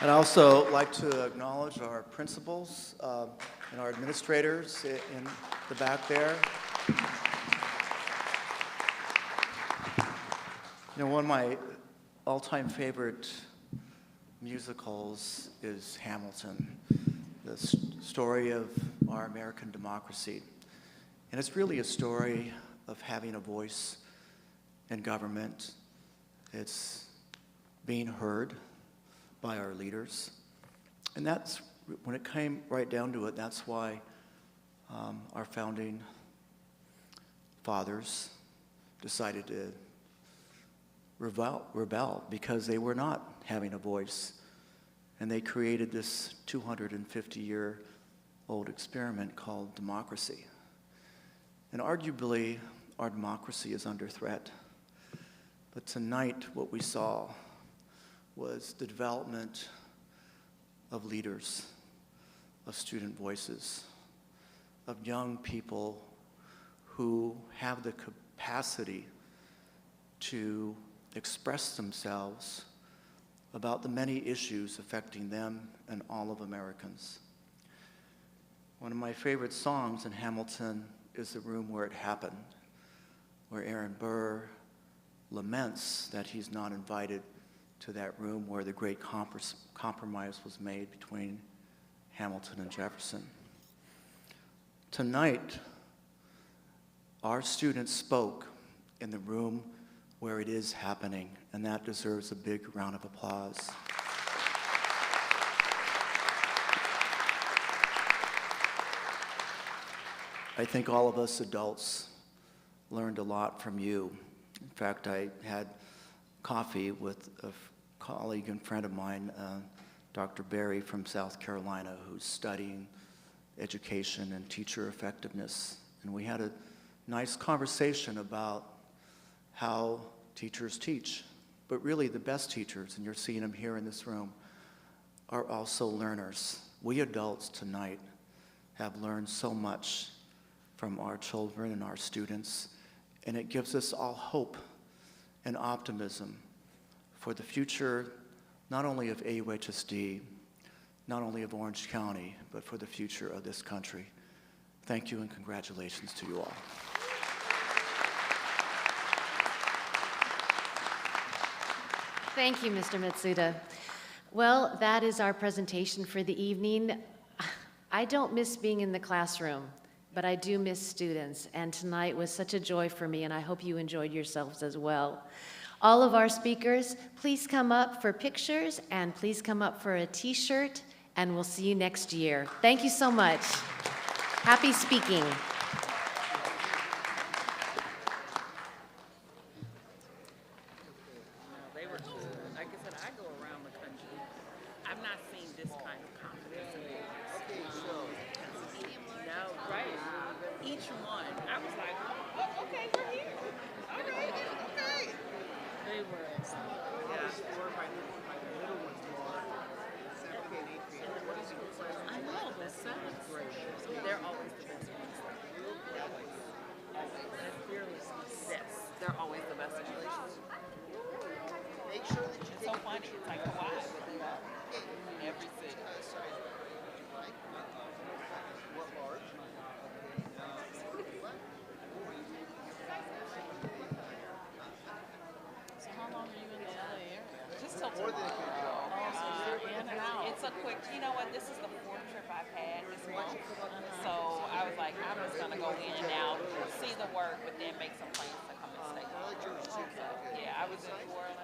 Speaker 22: I'd also like to acknowledge our principals and our administrators in the back there. You know, one of my all-time favorite musicals is Hamilton, the story of our American democracy. And it's really a story of having a voice in government. It's being heard by our leaders. And that's, when it came right down to it, that's why our founding fathers decided to rebel, because they were not having a voice. And they created this 250-year-old experiment called democracy. And arguably, our democracy is under threat. But tonight, what we saw was the development of leaders, of student voices, of young people who have the capacity to express themselves about the many issues affecting them and all of Americans. One of my favorite songs in Hamilton is The Room Where It Happened, where Aaron Burr laments that he's not invited to that room where the great compromise was made between Hamilton and Jefferson. Tonight, our students spoke in the room where it is happening, and that deserves a big round of applause. I think all of us adults learned a lot from you. In fact, I had coffee with a colleague and friend of mine, Dr. Berry from South Carolina, who's studying education and teacher effectiveness. And we had a nice conversation about how teachers teach. But really the best teachers, and you're seeing them here in this room, are also learners. We adults tonight have learned so much from our children and our students, and it gives us all hope and optimism for the future, not only of AUHSD, not only of Orange County, but for the future of this country. Thank you and congratulations to you all.
Speaker 2: Thank you, Mr. Mitsuda. Well, that is our presentation for the evening. I don't miss being in the classroom, but I do miss students, and tonight was such a joy for me, and I hope you enjoyed yourselves as well. All of our speakers, please come up for pictures, and please come up for a t-shirt, and we'll see you next year. Thank you so much. Happy speaking.
Speaker 5: They were cool. Like I said, I go around the country. I've not seen this kind of confidence in people. No, right. Each one. I was like, oh, okay, we're here. All right, okay. They were excellent. Yeah. I know, the seventh graders. They're always the best ones. Yes, they're always the best ones. Make sure that it's so funny. It's like Hawaii. Every city. What large? So how long are you in the LA area? Just till tomorrow. So you're in and out. It's a quick, you know what, this is the fourth trip I've had this month. So I was like, I'm just gonna go in and out, see the work, but then make some plans to come and stay. So, yeah, I was in New Orleans